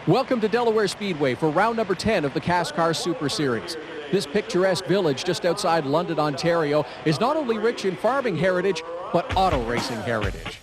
Welcome to Delaware Speedway for round number 10 of the CASCAR Super Series. This picturesque village just outside London, Ontario is not only rich in farming heritage, but auto racing heritage.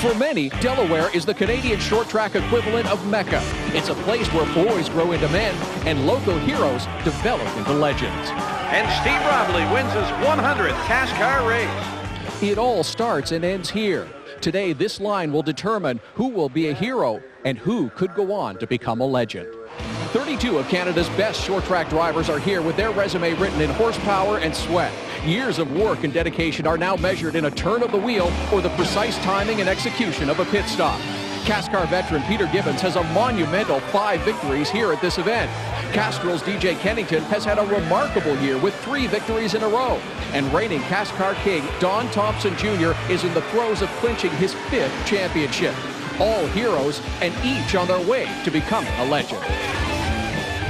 For many, Delaware is the Canadian short track equivalent of Mecca. It's a place where boys grow into men and local heroes develop into legends. And Steve Robley wins his 100th CASCAR race. It all starts and ends here. Today, this line will determine who will be a hero and who could go on to become a legend. 32 of Canada's best short track drivers are here with their resume written in horsepower and sweat. Years of work and dedication are now measured in a turn of the wheel or the precise timing and execution of a pit stop. CASCAR veteran Peter Gibbons has a monumental 5 victories here at this event. Castrol's DJ Kennington has had a remarkable year with 3 victories in a row. And reigning CASCAR king Don Thompson Jr. is in the throes of clinching his 5th championship. All heroes and each on their way to becoming a legend.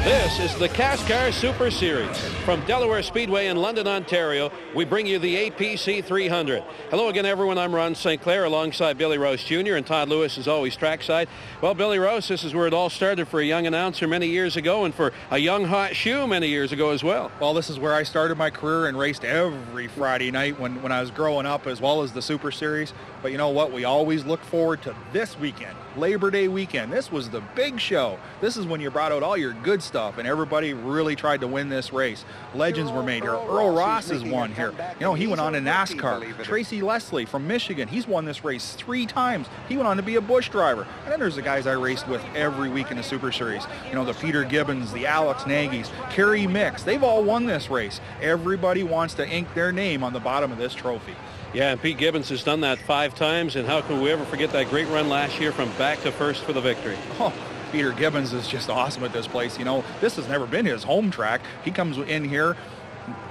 This is the CASCAR Super Series. From Delaware Speedway in London, Ontario, we bring you the APC 300. Hello again, everyone. I'm Ron St. Clair alongside Billy Rose Jr. and Todd Lewis is always trackside. Well, Billy Rose, this is where it all started for a young announcer many years ago and for a young hot shoe many years ago as well. Well, this is where I started my career and raced every Friday night when I was growing up, as well as the Super Series. But you know what? We always look forward to this weekend, Labor Day weekend. This was the big show. This is when you brought out all your good stuff, and everybody really tried to win this race. Legends were made here. Earl Ross has won here. You know, he went on to NASCAR. Tracy Leslie from Michigan, he's won this race 3 times. He went on to be a Busch driver. And then there's the guys I raced with every week in the Super Series. You know, the Peter Gibbons, the Alex Nagy's, Kerry Mix. They've all won this race. Everybody wants to ink their name on the bottom of this trophy. Yeah, and Pete Gibbons has done that 5 times, and how can we ever forget that great run last year from back to first for the victory? Oh, Peter Gibbons is just awesome at this place. You know, this has never been his home track. He comes in here,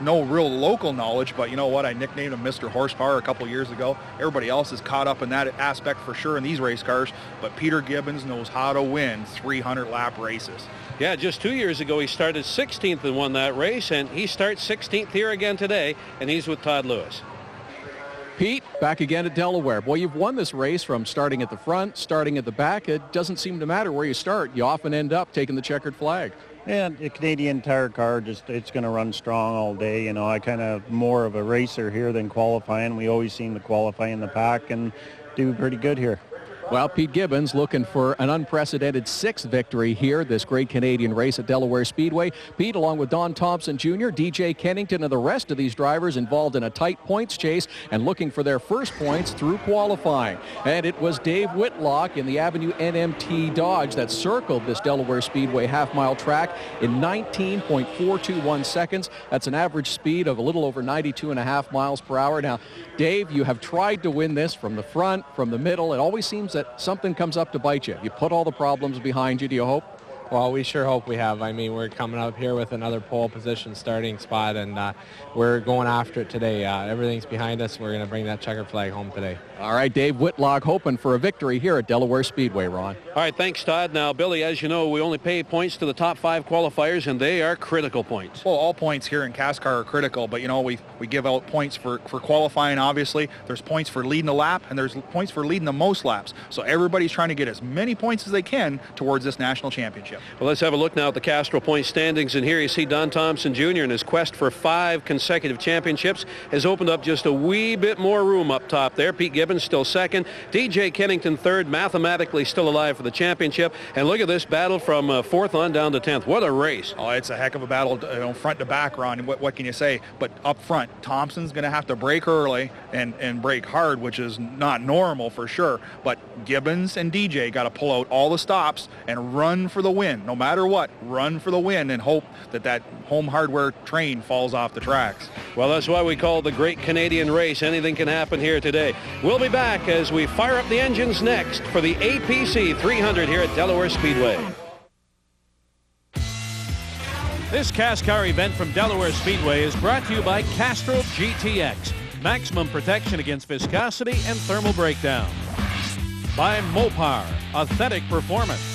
no real local knowledge, but you know what? I nicknamed him Mr. Horsepower a couple years ago. Everybody else is caught up in that aspect for sure in these race cars, but Peter Gibbons knows how to win 300-lap races. Yeah, just 2 years ago he started 16th and won that race, and he starts 16th here again today, and he's with Todd Lewis. Pete, back again at Delaware. Boy, you've won this race from starting at the front, starting at the back. It doesn't seem to matter where you start. You often end up taking the checkered flag. And the Canadian Tire car, it's going to run strong all day. You know, I kind of more of a racer here than qualifying. We always seem to qualify in the pack and do pretty good here. Well, Pete Gibbons looking for an unprecedented 6th victory here, this great Canadian race at Delaware Speedway. Pete, along with Don Thompson Jr., DJ Kennington, and the rest of these drivers involved in a tight points chase and looking for their first points through qualifying. And it was Dave Whitlock in the Avenue NMT Dodge that circled this Delaware Speedway half-mile track in 19.421 seconds. That's an average speed of a little over 92.5 miles per hour. Now, Dave, you have tried to win this from the front, from the middle. It always seems that something comes up to bite you. You put all the problems behind you, do you hope? Well, we sure hope we have. I mean, we're coming up here with another pole position starting spot, and we're going after it today. Everything's behind us. We're going to bring that checkered flag home today. All right, Dave Whitlock hoping for a victory here at Delaware Speedway, Ron. All right, thanks, Todd. Now, Billy, as you know, we only pay points to the top 5 qualifiers, and they are critical points. Well, all points here in CASCAR are critical, but, you know, we give out points for qualifying, obviously. There's points for leading the lap, and there's points for leading the most laps. So everybody's trying to get as many points as they can towards this national championship. Well, let's have a look now at the Castrol point standings, and here you see Don Thompson Jr. in his quest for 5 consecutive championships has opened up just a wee bit more room up top there. Pete Gibbons still second. DJ Kennington third, mathematically still alive for the championship. And look at this battle from 4th on down to 10th. What a race. Oh, it's a heck of a battle, you know, front to back, Ron. What can you say? But up front, Thompson's going to have to brake early and brake hard, which is not normal for sure. But Gibbons and DJ got to pull out all the stops and run for the win. No matter what, run for the win and hope that home hardware train falls off the tracks. Well, that's why we call it the Great Canadian Race. Anything can happen here today. We'll be back as we fire up the engines next for the APC 300 here at Delaware Speedway. This CASCAR event from Delaware Speedway is brought to you by Castrol GTX. Maximum protection against viscosity and thermal breakdown. By Mopar, authentic performance.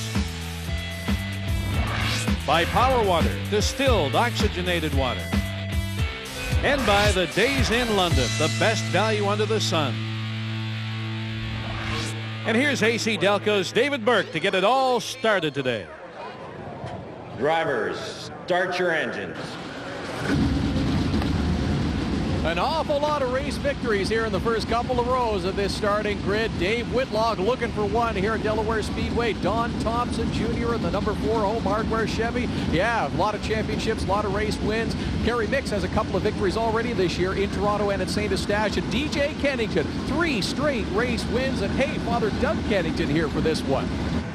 By Power Water, distilled oxygenated water. And by the Days in London, the best value under the sun. And here's AC Delco's David Burke to get it all started today. Drivers, start your engines. An awful lot of race victories here in the first couple of rows of this starting grid. Dave Whitlock looking for one here at Delaware Speedway. Don Thompson Jr. in the number 4 Home Hardware Chevy. Yeah, a lot of championships, a lot of race wins. Kerry Mix has a couple of victories already this year in Toronto and at St. Eustache. And DJ Kennington, 3 straight race wins. And hey, Father Doug Kennington here for this one.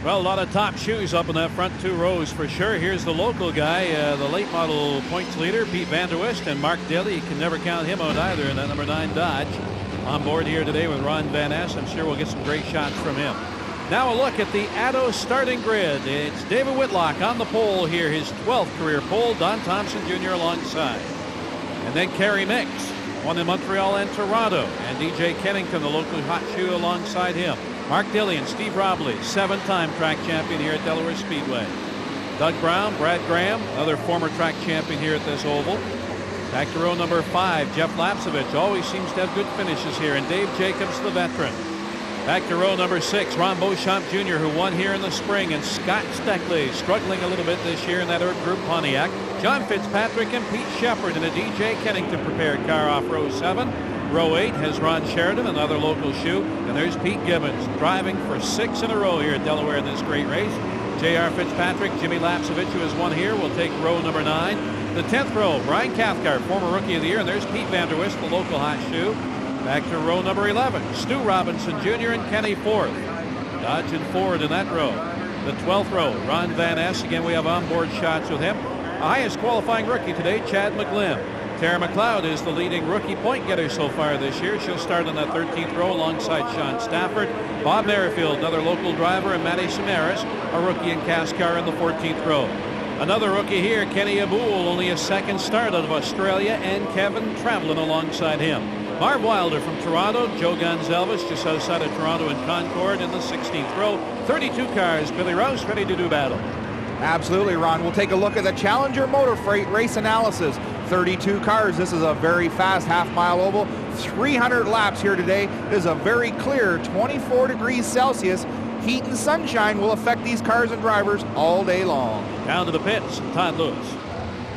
Well, a lot of top shoes up in that front 2 rows for sure. Here's the local guy, the late model points leader, Pete Vanderwist, and Mark Daly. You can never count him out either in that number 9 Dodge. On board here today with Ron Van Ness. I'm sure we'll get some great shots from him. Now a look at the Addo starting grid. It's David Whitlock on the pole here, his 12th career pole. Don Thompson Jr. alongside. And then Kerry Mix, won in Montreal and Toronto. And DJ Kennington, the local hot shoe, alongside him. Mark Dilley and Steve Robley, 7-time track champion here at Delaware Speedway. Doug Brown, Brad Graham, another former track champion here at this oval. Back to row number 5, Jeff Lapsovich, always seems to have good finishes here, and Dave Jacobs, the veteran. Back to row number 6, Ron Beauchamp Jr., who won here in the spring, and Scott Steckley, struggling a little bit this year in that Earth Group Pontiac. John Fitzpatrick and Pete Shepard in a DJ Kennington prepared car off row 7. Row 8 has Ron Sheridan, another local shoe. And there's Pete Gibbons driving for 6 in a row here at Delaware in this great race. J.R. Fitzpatrick, Jimmy Lapsovich, who has won here, will take row number 9. The 10th row, Brian Cathcart, former Rookie of the Year. And there's Pete Vanderwist, the local hot shoe. Back to row number 11, Stu Robinson Jr. and Kenny Ford. Dodge and Ford in that row. The 12th row, Ron Van Ness. Again, we have onboard shots with him. The highest qualifying rookie today, Chad McGlim. Tara McLeod is the leading rookie point getter so far this year. She'll start on that 13th row alongside Sean Stafford. Bob Merrifield, another local driver, and Matty Samaras, a rookie in CASCAR in the 14th row. Another rookie here, Kenny Aboul, only a second start out of Australia, and Kevin Travlin alongside him. Marv Wilder from Toronto, Joe Gonzalez just outside of Toronto in Concord in the 16th row. 32 cars, Billy Rouse ready to do battle. Absolutely, Ron. We'll take a look at the Challenger Motor Freight race analysis. 32 cars. This is a very fast half-mile oval. 300 laps here today. It is a very clear 24 degrees Celsius. Heat and sunshine will affect these cars and drivers all day long. Down to the pits, Todd Lewis.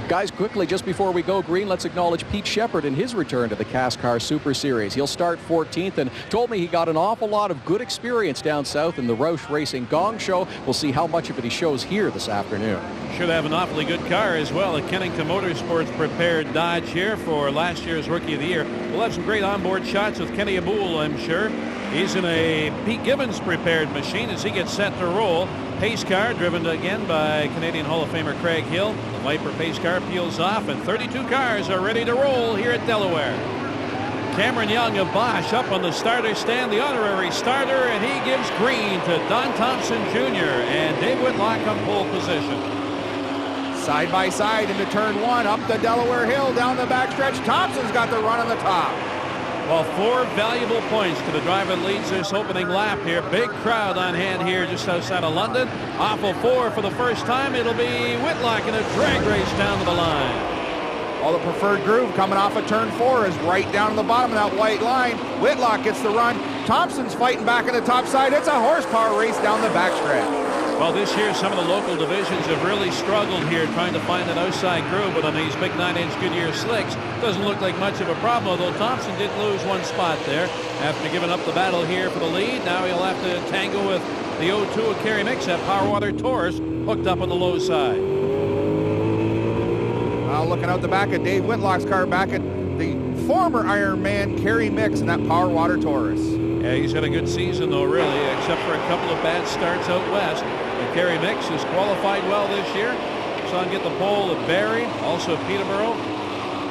Guys, quickly, just before we go green, let's acknowledge Pete Shepard in his return to the CASCAR Super Series. He'll start 14th and told me he got an awful lot of good experience down south in the Roush Racing Gong Show. We'll see how much of it he shows here this afternoon. Should have an awfully good car as well. A Kennington Motorsports prepared Dodge here for last year's Rookie of the Year. We'll have some great onboard shots with Kenny Aboul, I'm sure. He's in a Pete Gibbons prepared machine as he gets set to roll. Pace car driven again by Canadian Hall of Famer Craig Hill. The Viper pace car peels off and 32 cars are ready to roll here at Delaware. Cameron Young of Bosch up on the starter stand, the honorary starter, and he gives green to Don Thompson Jr. and Dave Whitlock on pole position. Side by side into turn 1, up the Delaware Hill, down the backstretch. Thompson's got the run on the top. Well, 4 valuable points to the driver that leads this opening lap here. Big crowd on hand here just outside of London. Off of 4 for the first time. It'll be Whitlock in a drag race down to the line. Well, the preferred groove coming off of turn 4 is right down to the bottom of that white line. Whitlock gets the run. Thompson's fighting back on the top side. It's a horsepower race down the backstretch. Well, this year some of the local divisions have really struggled here trying to find an outside groove, but on these big 9-inch Goodyear slicks, doesn't look like much of a problem, although Thompson did lose one spot there after giving up the battle here for the lead. Now he'll have to tangle with the 0-2 of Kerry Mix, that Power Water Taurus hooked up on the low side. Looking out the back of Dave Whitlock's car, back at the former Iron Man Kerry Mix in that Power Water Taurus. Yeah, he's had a good season though, really, except for a couple of bad starts out west. And Kerry Mix has qualified well this year. Saw him get the pole at Barrie, also Peterborough.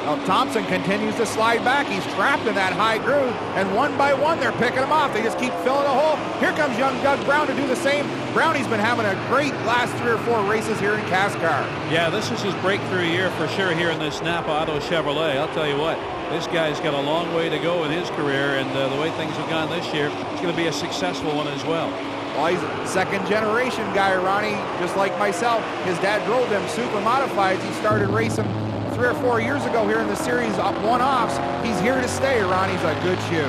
Now Thompson continues to slide back. He's trapped in that high groove, and one by one they're picking him off. They just keep filling the hole. Here comes young Doug Brown to do the same. Brownie's been having a great last 3 or 4 races here in CASCAR. Yeah, this is his breakthrough year for sure here in this Napa Auto Chevrolet. I'll tell you what, this guy's got a long way to go in his career, and the way things have gone this year, it's going to be a successful one as well. Well, he's a second-generation guy, Ronnie, just like myself. His dad drove them super modifieds. He started racing 3 or 4 years ago here in the series, one-offs. He's here to stay, Ronnie's a good shoe.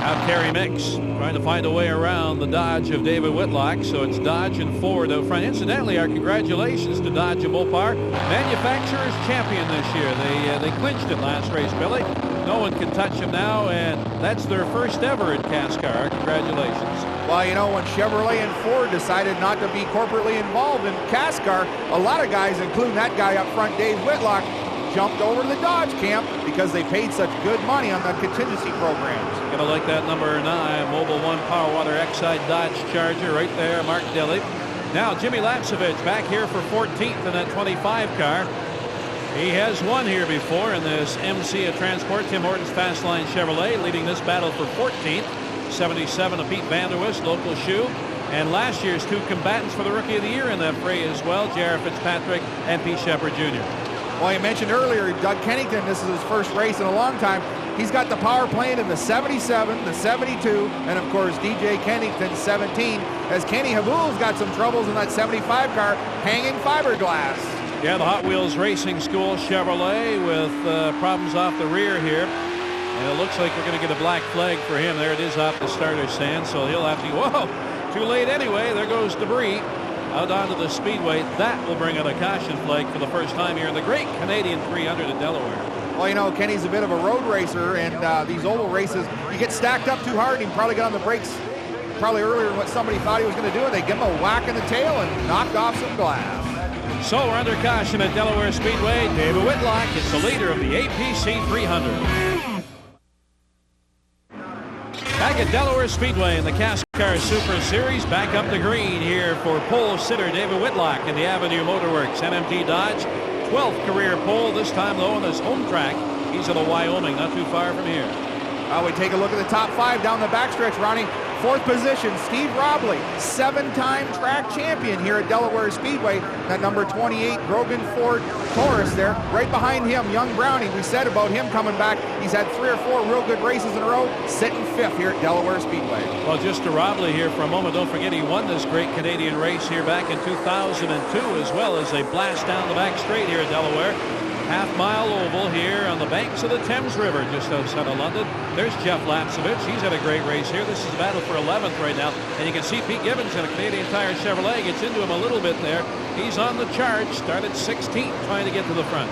Now Kerry Mix trying to find a way around the Dodge of David Whitlock. So it's Dodge and Ford out front. Incidentally, our congratulations to Dodge of Mopar, manufacturers champion this year. They clinched it last race, Billy. No one can touch them now, and that's their first ever at CASCAR. Congratulations. Well, you know, when Chevrolet and Ford decided not to be corporately involved in CASCAR, a lot of guys, including that guy up front, Dave Whitlock, jumped over to the Dodge camp because they paid such good money on the contingency programs. Gonna like that number 9 Mobil 1 Power Water Exide Dodge Charger right there, Mark Dilly. Now Jimmy Lapsevich back here for 14th in that 25 car. He has won here before in this MC Transport. Tim Hortons Fastline Chevrolet leading this battle for 14th. 77 of Pete Vanderwist, local shoe. And last year's 2 combatants for the Rookie of the Year in that fray as well, J.R. Fitzpatrick and Pete Shepard Jr. Well, you mentioned earlier, Doug Kennington, this is his first race in a long time. He's got the power plant in the 77, the 72, and of course DJ Kennington 17, as Kenny Habul's got some troubles in that 75 car, hanging fiberglass. Yeah, the Hot Wheels Racing School Chevrolet with problems off the rear here. And it looks like we're going to get a black flag for him. There it is off the starter stand, so he'll have to, whoa, too late anyway. There goes debris out onto the speedway. That will bring out a caution flag for the first time here in the great Canadian 300 at Delaware. Well, you know, Kenny's a bit of a road racer, and these oval races, you get stacked up too hard, and he probably got on the brakes probably earlier than what somebody thought he was going to do, and they give him a whack in the tail and knocked off some glass. So we're under caution at Delaware Speedway. David Whitlock is the leader of the APC 300. Back at Delaware Speedway in the CASCAR Super Series, back up the green here for pole sitter David Whitlock in the Avenue Motorworks MMT Dodge. 12th career pole, this time though on his home track. He's at a Wyoming, not too far from here. We take a look at the top 5 down the backstretch, Ronnie. 4th position, Steve Robley, 7-time track champion here at Delaware Speedway. That number 28 Grogan Ford Taurus there. Right behind him, young Brownie. We said about him coming back, he's had 3 or 4 real good races in a row, sitting 5th here at Delaware Speedway. Well, just to Robley here for a moment, don't forget he won this great Canadian race here back in 2002, as well as a blast down the back straight here at Delaware. Half-mile oval here on the banks of the Thames River just outside of London. There's Jeff Lapsevich. He's had a great race here. This is a battle for 11th right now. And you can see Pete Gibbons in a Canadian Tire Chevrolet gets into him a little bit there. He's on the charge. Started 16th trying to get to the front.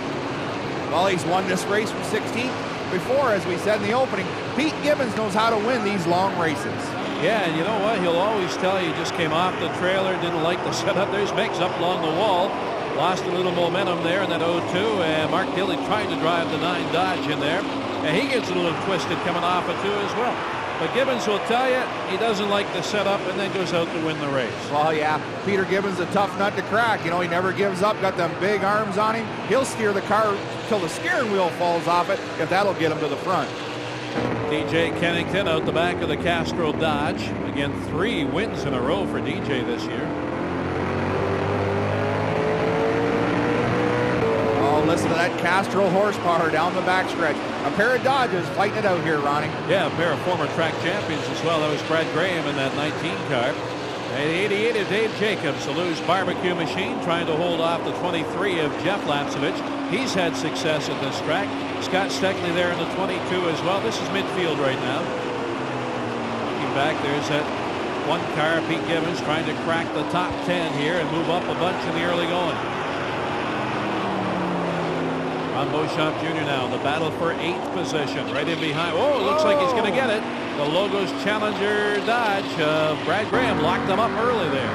Well, he's won this race from 16th before, as we said in the opening. Pete Gibbons knows how to win these long races. Yeah, and you know what? He'll always tell you just came off the trailer, didn't like the setup. There's Mix up along the wall. Lost a little momentum there in that 0-2, and Mark Dilly trying to drive the 9 Dodge in there. And he gets a little twisted coming off a 2 as well. But Gibbons will tell you he doesn't like the setup and then goes out to win the race. Well, yeah, Peter Gibbons a tough nut to crack. You know, he never gives up, got them big arms on him. He'll steer the car till the steering wheel falls off it, if that'll get him to the front. DJ Kennington out the back of the Castro Dodge. Again, 3 wins in a row for DJ this year. Listen to that Castro horsepower down the backstretch. A pair of Dodges fighting it out here, Ronnie. Yeah, a pair of former track champions as well. That was Brad Graham in that 19 car. And 88 of Dave Jacobs, the loose barbecue machine, trying to hold off the 23 of Jeff Lapsevich. He's had success at this track. Scott Steckley there in the 22 as well. This is midfield right now. Looking back, there's that 1 car, Pete Gibbons, trying to crack the top 10 here and move up a bunch in the early going. Ron Beauchamp Jr. now, the battle for 8th position, right in behind. Oh, it looks like he's going to get it. The Logos Challenger Dodge. Brad Graham locked them up early there.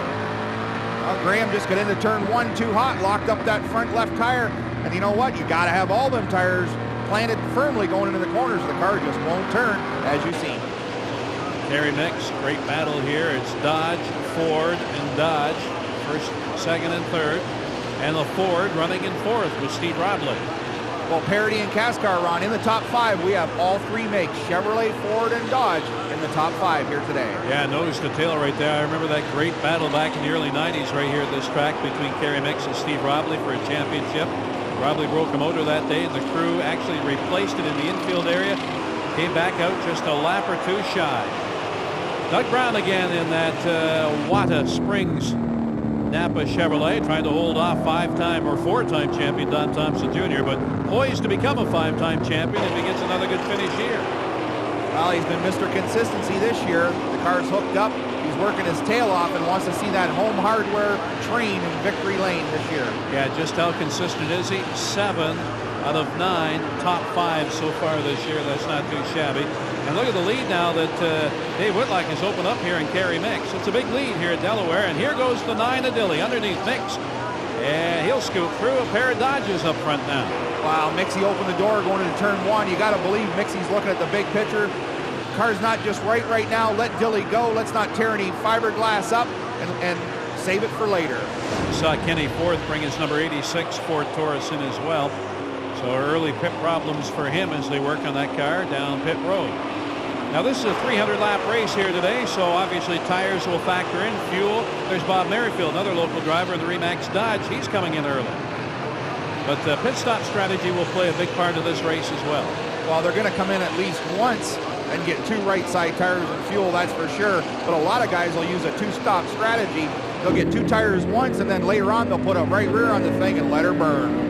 Well, Graham just got into turn 1 too hot, locked up that front left tire. And you know what? You got to have all them tires planted firmly going into the corners. The car just won't turn, as you've seen. Terry Mix, great battle here. It's Dodge, Ford, and Dodge. First, second, and third. And the Ford running in 4th with Steve Robley. Well, Parity and CASCAR, Ron, in the top 5, we have all 3 makes, Chevrolet, Ford, and Dodge, in the top 5 here today. Yeah, nose to tail right there. I remember that great battle back in the early 90s right here at this track between Kerry Mix and Steve Robley for a championship. Robley broke a motor that day, and the crew actually replaced it in the infield area. Came back out just a lap or 2 shy. Doug Brown again in that Wata Springs Napa Chevrolet, trying to hold off 5-time or 4-time champion Don Thompson Jr., but poised to become a 5-time champion if he gets another good finish here. Well, he's been Mr. Consistency this year. The car's hooked up. He's working his tail off and wants to see that home hardware train in victory lane this year. Yeah, just how consistent is he? 7 out of 9 top 5 so far this year. That's not too shabby. And look at the lead now that Dave Whitlock has opened up here in Kerry Mix. It's a big lead here at Delaware. And here goes the 9 of Dilly underneath Mix. And he'll scoot through a pair of Dodges up front now. Wow, Mixie opened the door going into turn 1. You got to believe Mixie's looking at the big picture. Car's not just right now. Let Dilly go. Let's not tear any fiberglass up and save it for later. We saw Kenny Forth bring his number 86 Ford Taurus in as well. So early pit problems for him as they work on that car down pit road. Now this is a 300-lap race here today, so obviously tires will factor in, fuel. There's Bob Merrifield, another local driver in the Remax Dodge. He's coming in early. But pit stop strategy will play a big part of this race as well. Well, they're going to come in at least once and get 2 right side tires and fuel, that's for sure. But a lot of guys will use a 2-stop strategy. They'll get 2 tires once, and then later on they'll put a right rear on the thing and let her burn.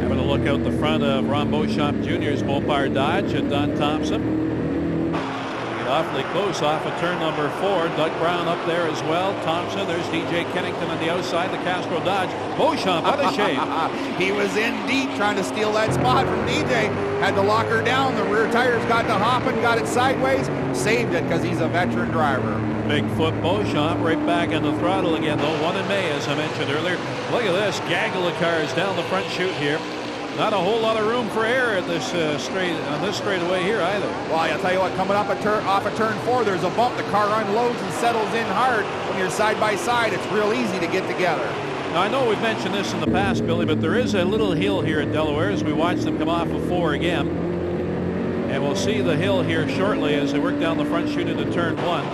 Having a look out the front of Ron Beauchamp Jr.'s Mopar Dodge and Don Thompson. Awfully close off of turn number 4. Doug Brown up there as well. Thompson, there's DJ Kennington on the outside, the Castro Dodge. Beauchamp out of shape. He was in deep trying to steal that spot from DJ. Had to lock her down. The rear tires got to hopping, got it sideways, saved it because he's a veteran driver. Bigfoot Beauchamp right back on the throttle again, though. 1 in May, as I mentioned earlier. Look at this gaggle of cars down the front chute here. Not a whole lot of room for error at this straightaway here either. Well, I'll tell you what, coming up off of turn 4, there's a bump. The car unloads and settles in hard. When you're side by side, it's real easy to get together. Now, I know we've mentioned this in the past, Billy, but there is a little hill here at Delaware as we watch them come off of 4 again. And we'll see the hill here shortly as they work down the front chute into turn 1.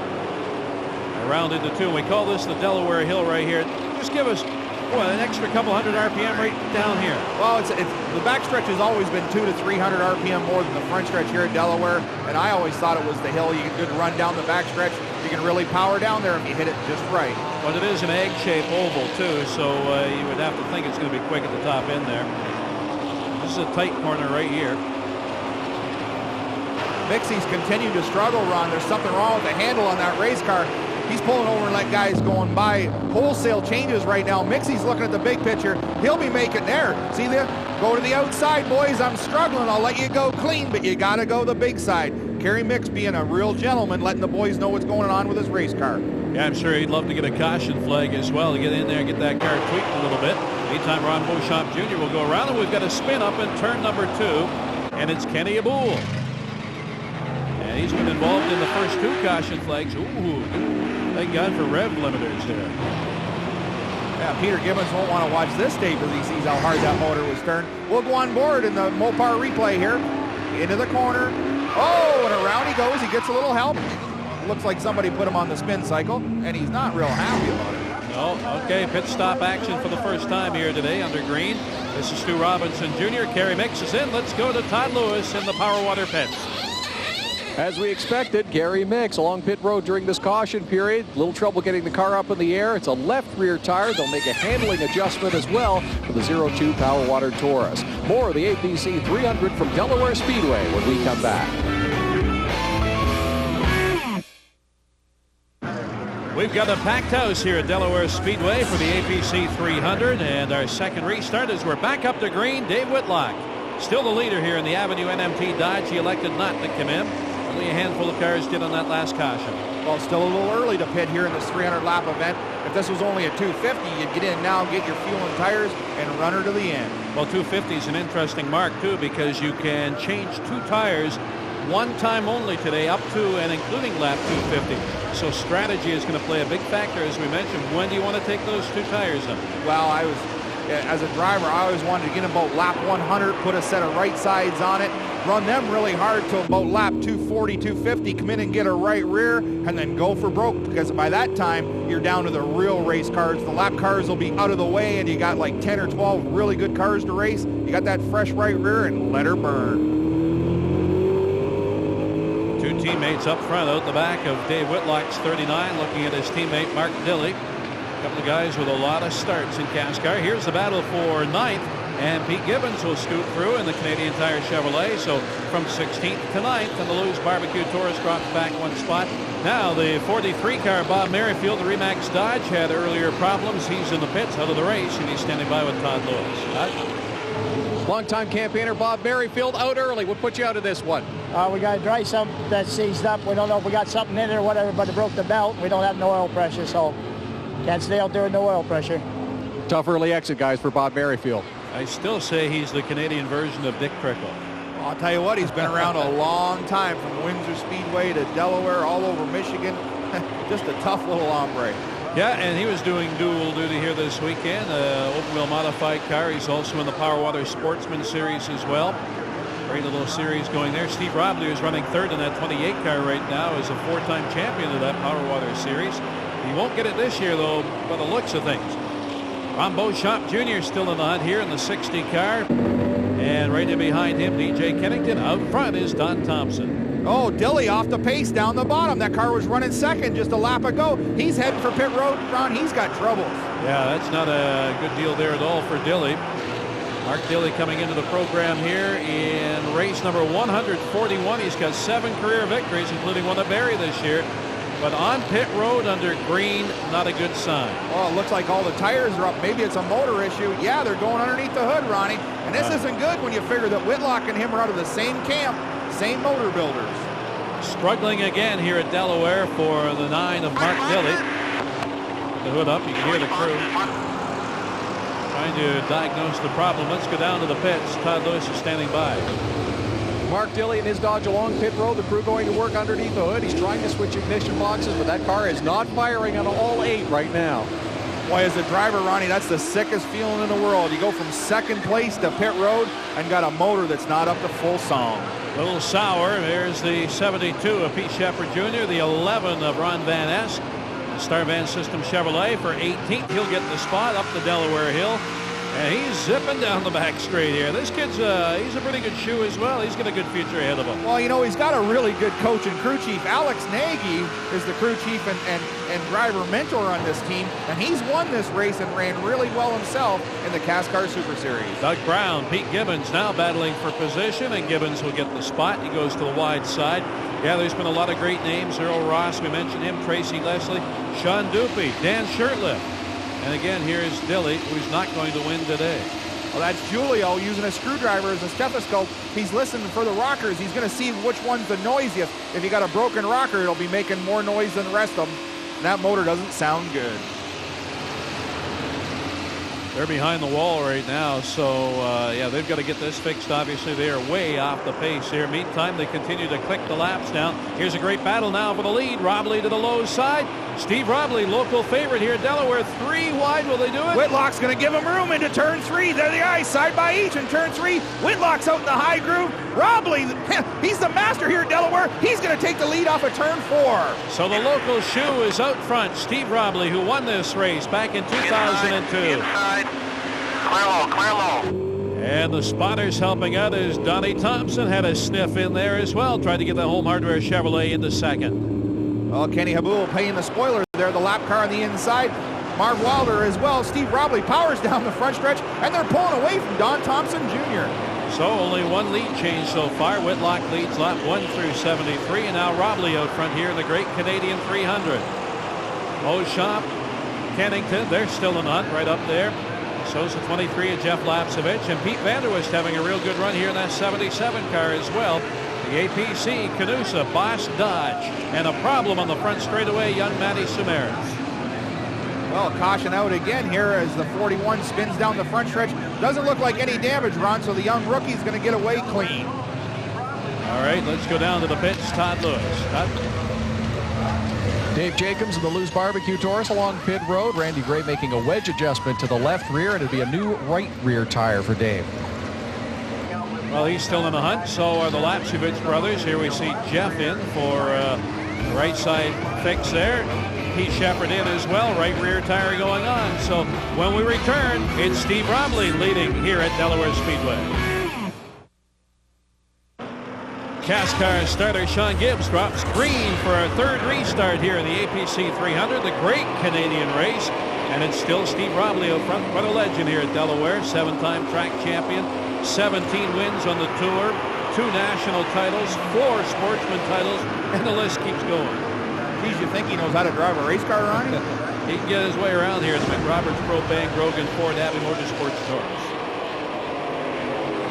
Around into 2. We call this the Delaware Hill right here. Just give us an extra couple hundred RPM right down here. Well, the backstretch has always been 200 to 300 RPM more than the front stretch here at Delaware, and I always thought it was the hill. You get good run down the backstretch. You can really power down there if you hit it just right. Well, it is an egg-shaped oval too, so you would have to think it's going to be quick at the top end there. This is a tight corner right here. Mixie's continued to struggle, Ron. There's something wrong with the handle on that race car. He's pulling over and let guys going by. Wholesale changes right now. Mixie's looking at the big picture. He'll be making there. See there? Go to the outside, boys. I'm struggling. I'll let you go clean, but you got to go the big side. Kerry Mix being a real gentleman, letting the boys know what's going on with his race car. Yeah, I'm sure he'd love to get a caution flag as well to get in there and get that car tweaked a little bit. Meantime, Ron Beauchamp Jr. will go around, and we've got a spin up in turn number 2, and it's Kenny Aboul. And he's been involved in the first 2 caution flags. Ooh, thank God for rev limiters there. Yeah, Peter Gibbons won't want to watch this tape as he sees how hard that motor was turned. We'll go on board in the Mopar replay here. Into the corner. Oh, and around he goes. He gets a little help. Looks like somebody put him on the spin cycle, and he's not real happy about it. No, okay, pit stop action for the first time here today under green. This is Stu Robinson Jr. Kerry Mix is in. Let's go to Todd Lewis in the Power Water pits. As we expected, Gary Mix along pit road during this caution period. Little trouble getting the car up in the air. It's a left rear tire. They'll make a handling adjustment as well for the 02 Power Water Taurus. More of the APC 300 from Delaware Speedway when we come back. We've got a packed house here at Delaware Speedway for the APC 300, and our second restart as we're back up to green. Dave Whitlock, still the leader here in the Avenue NMT Dodge. He elected not to come in. Only a handful of cars did on that last caution. Well, still a little early to pit here in this 300-lap event. If this was only a 250, you'd get in now, get your fuel and tires, and run her to the end. Well, 250 is an interesting mark, too, because you can change 2 tires one time only today, up to and including lap 250. So strategy is going to play a big factor, as we mentioned. When do you want to take those 2 tires up? Well, as a driver, I always wanted to get in about lap 100, put a set of right sides on it, run them really hard till about lap 240, 250, come in and get a right rear, and then go for broke, because by that time, you're down to the real race cars. The lap cars will be out of the way, and you got like 10 or 12 really good cars to race. You got that fresh right rear, and let her burn. 2 teammates up front, out the back of Dave Whitlock's 39, looking at his teammate Mark Dilley. A couple of guys with a lot of starts in CASCAR. Here's the battle for 9th and Pete Gibbons will scoot through in the Canadian Tire Chevrolet. So from 16th to 9th, and the Lou's Barbecue Tourist drops back one spot. Now the 43 car, Bob Merrifield, the Remax Dodge, had earlier problems. He's in the pits out of the race, and he's standing by with Todd Lewis. Longtime campaigner Bob Merrifield out early. What put you out of this one? We got a dry sump that's seized up. We don't know if we got something in it or whatever, but it broke the belt. We don't have no oil pressure, so can't stay out there with no oil pressure. Tough early exit, guys, for Bob Merrifield. I still say he's the Canadian version of Dick Trickle. I'll tell you what, he's been around a long time, from Windsor Speedway to Delaware, all over Michigan. Just a tough little hombre. Yeah, and he was doing dual duty here this weekend. Open wheel modified car. He's also in the Power Water Sportsman Series as well. Great little series going there. Steve Robley, who's running third in that 28 car right now, is a 4-time champion of that Power Water Series. He won't get it this year, though, by the looks of things. Ron Beauchamp Jr. still in the hunt here in the 60 car. And right in behind him, DJ Kennington. Out front is Don Thompson. Oh, Dilly off the pace down the bottom. That car was running second just a lap ago. He's heading for pit road. Ron, he's got troubles. Yeah, that's not a good deal there at all for Dilly. Mark Dilly coming into the program here in race number 141. He's got 7 career victories, including one at Barrie this year. But on pit road under green, not a good sign. Oh, it looks like all the tires are up. Maybe it's a motor issue. Yeah, they're going underneath the hood, Ronnie. And this isn't good when you figure that Whitlock and him are out of the same camp, same motor builders. Struggling again here at Delaware for the 9 of Mark Dilly. Put the hood up, you can hear the crew trying to diagnose the problem. Let's go down to the pits. Todd Lewis is standing by. Mark Dilly and his Dodge along pit road. The crew going to work underneath the hood. He's trying to switch ignition boxes, but that car is not firing on all 8 right now. Boy, as a driver, Ronnie, that's the sickest feeling in the world. You go from second place to pit road and got a motor that's not up to full song. A little sour. There's the 72 of Pete Shepard Jr., the 11 of Ron Van Esk. Star Van System Chevrolet for 18th. He'll get the spot up the Delaware Hill. And he's zipping down the back straight here. This kid's he's a pretty good shoe as well. He's got a good future ahead of him. Well, you know, he's got a really good coach and crew chief. Alex Nagy is the crew chief and driver mentor on this team. And he's won this race and ran really well himself in the CASCAR Super Series. Doug Brown, Pete Gibbons now battling for position, and Gibbons will get the spot. He goes to the wide side. Yeah, there's been a lot of great names. Earl Ross, we mentioned him. Tracy Leslie, Sean Dupuy, Dan Shurtleff. And again, here's Dilly, who's not going to win today. Well, that's Julio using a screwdriver as a stethoscope. He's listening for the rockers. He's going to see which one's the noisiest. If you got a broken rocker, it'll be making more noise than the rest of them. And that motor doesn't sound good. They're behind the wall right now, so yeah, they've got to get this fixed. Obviously, they are way off the pace here. Meantime, they continue to click the laps down. Here's a great battle now for the lead. Robley to the low side. Steve Robley, local favorite here at Delaware. 3 wide. Will they do it? Whitlock's going to give him room into turn 3. There they are, side by each in turn 3. Whitlock's out in the high groove. Robley, he's the master here at Delaware. He's going to take the lead off of turn 4. So the local shoe is out front. Steve Robley, who won this race back in 2002. Inside. Clear low. And the spotters helping out as Donnie Thompson had a sniff in there as well. Tried to get the Home Hardware Chevrolet into second. Well, Kenny Habul paying the spoiler there, the lap car on the inside. Marv Wilder as well. Steve Robley powers down the front stretch, and they're pulling away from Don Thompson Jr. So only one lead change so far. Whitlock leads lap 1 through 73, and now Robley out front here in the Great Canadian 300. Beauchamp, Kennington, they're still in the hunt right up there. So's the 23 of Jeff Lapsevich, and Pete Vanderwist having a real good run here in that 77 car as well. The APC, Canusa, Boss Dodge, and a problem on the front straightaway, young Matty Sumeris. Well, caution out again here as the 41 spins down the front stretch. Doesn't look like any damage, Ron, so the young rookie's going to get away clean. All right, let's go down to the pits. Todd Lewis. Todd? Dave Jacobs of the Lou's Barbecue Tourist along pit road. Randy Gray making a wedge adjustment to the left rear, and it'll be a new right rear tire for Dave. Well, he's still in the hunt. So are the Lapsevich brothers. Here we see Jeff in for the right side fix there. Pete Shepard in as well. Right rear tire going on. So when we return, it's Steve Robley leading here at Delaware Speedway. CASCAR starter Sean Gibbs drops green for our third restart here in the APC 300, the Great Canadian Race. And it's still Steve Robley up front. What a legend here at Delaware. 7-time track champion, 17 wins on the tour, 2 national titles, 4 sportsman titles, and the list keeps going. Geez, you think he knows how to drive a race car, Ronnie? He can get his way around here. It's McRoberts, Propane, Grogan, Ford, Abbey Motorsports, Taurus.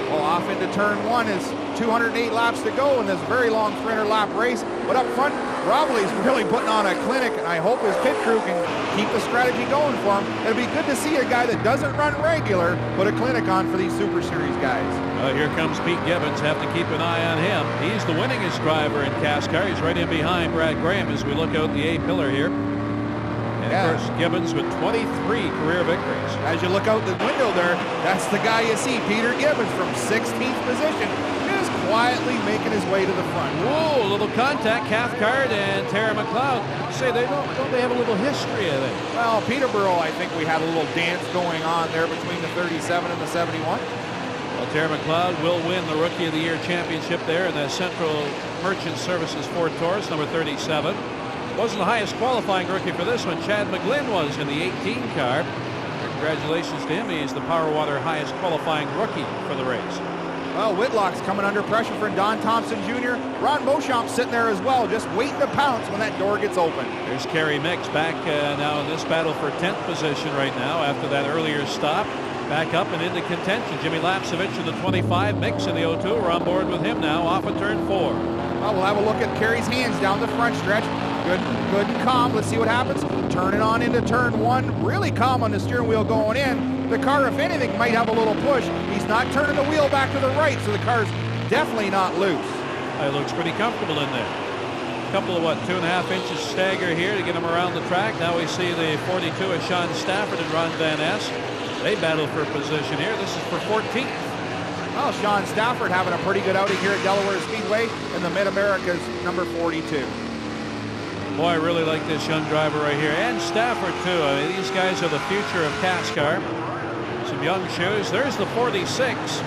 Well, off into turn 1 is 208 laps to go in this very long 300-lap race. But up front, Robley's really putting on a clinic, and I hope his pit crew can keep the strategy going for him. It'll be good to see a guy that doesn't run regular put a clinic on for these Super Series guys. Here comes Pete Gibbons. Have to keep an eye on him. He's the winningest driver in CASCAR. He's right in behind Brad Graham as we look out the A pillar here. And of course, Gibbons with 23 career victories. As you look out the window there, that's the guy you see, Peter Gibbons from 16th position, just quietly making his way to the front. Whoa, a little contact, Cathcart and Tara McLeod. Say they don't they have a little history, I think. Well, Peterborough, I think we had a little dance going on there between the 37 and the 71. Well, Tara McLeod will win the Rookie of the Year championship there in the Central Merchant Services Ford Taurus, number 37. Wasn't the highest qualifying rookie for this one. Chad McGlynn was in the 18 car. Congratulations to him. He's the Power Water highest qualifying rookie for the race. Well, Whitlock's coming under pressure for Don Thompson Jr. Ron Beauchamp's sitting there as well, just waiting to pounce when that door gets open. There's Kerry Mix back now in this battle for 10th position right now after that earlier stop. Back up and into contention. Jimmy Lapsevich in the 25, Mix in the 02. We're on board with him now off of turn 4. Well, we'll have a look at Kerry's hands down the front stretch. Good and calm. Let's see what happens. Turning on into turn 1. Really calm on the steering wheel going in. The car, if anything, might have a little push. He's not turning the wheel back to the right, so the car's definitely not loose. It looks pretty comfortable in there. A couple of, 2.5 inches stagger here to get him around the track. Now we see the 42 of Sean Stafford and Ron Van Ness. They battle for position here. This is for 14th. Well, Sean Stafford having a pretty good outing here at Delaware Speedway in the Mid-Americas, number 42. Boy, I really like this young driver right here. And Stafford, too. I mean, these guys are the future of CASCAR. Some young shoes. There's the 46.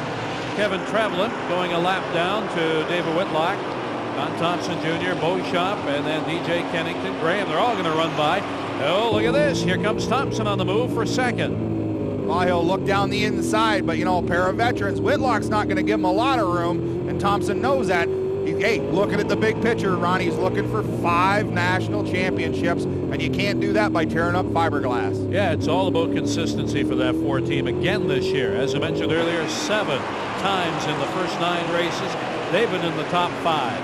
Kevin Trevelyan going a lap down to David Whitlock. Don Thompson Jr., Beauchamp, and then DJ Kennington. Graham, they're all going to run by. Oh, look at this. Here comes Thompson on the move for second. Well, he'll look down the inside, but, a pair of veterans. Whitlock's not going to give him a lot of room, and Thompson knows that. Hey, looking at the big picture, Ronnie's looking for 5 national championships, and you can't do that by tearing up fiberglass. Yeah, it's all about consistency for that Ford team again this year. As I mentioned earlier, 7 times in the first 9 races. They've been in the top 5.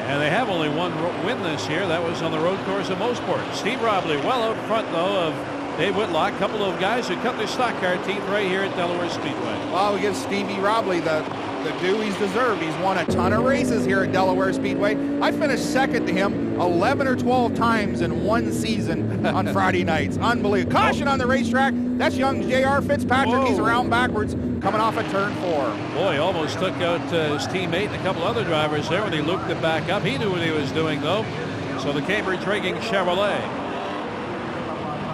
And they have only 1 win this year. That was on the road course at Mosport. Steve Robley well out front, though, of Dave Whitlock. A couple of guys who cut their stock car teeth right here at Delaware Speedway. Well, we give Stevie Robley the due he's deserved. He's won a ton of races here at Delaware Speedway. I finished second to him 11 or 12 times in 1 season on Friday nights. Unbelievable. Caution on the racetrack. That's young J.R. Fitzpatrick. Whoa. He's around backwards coming off of turn 4. Boy, almost took out his teammate and a couple other drivers there when he looped it back up. He knew what he was doing, though. So the Cambridge rigging Chevrolet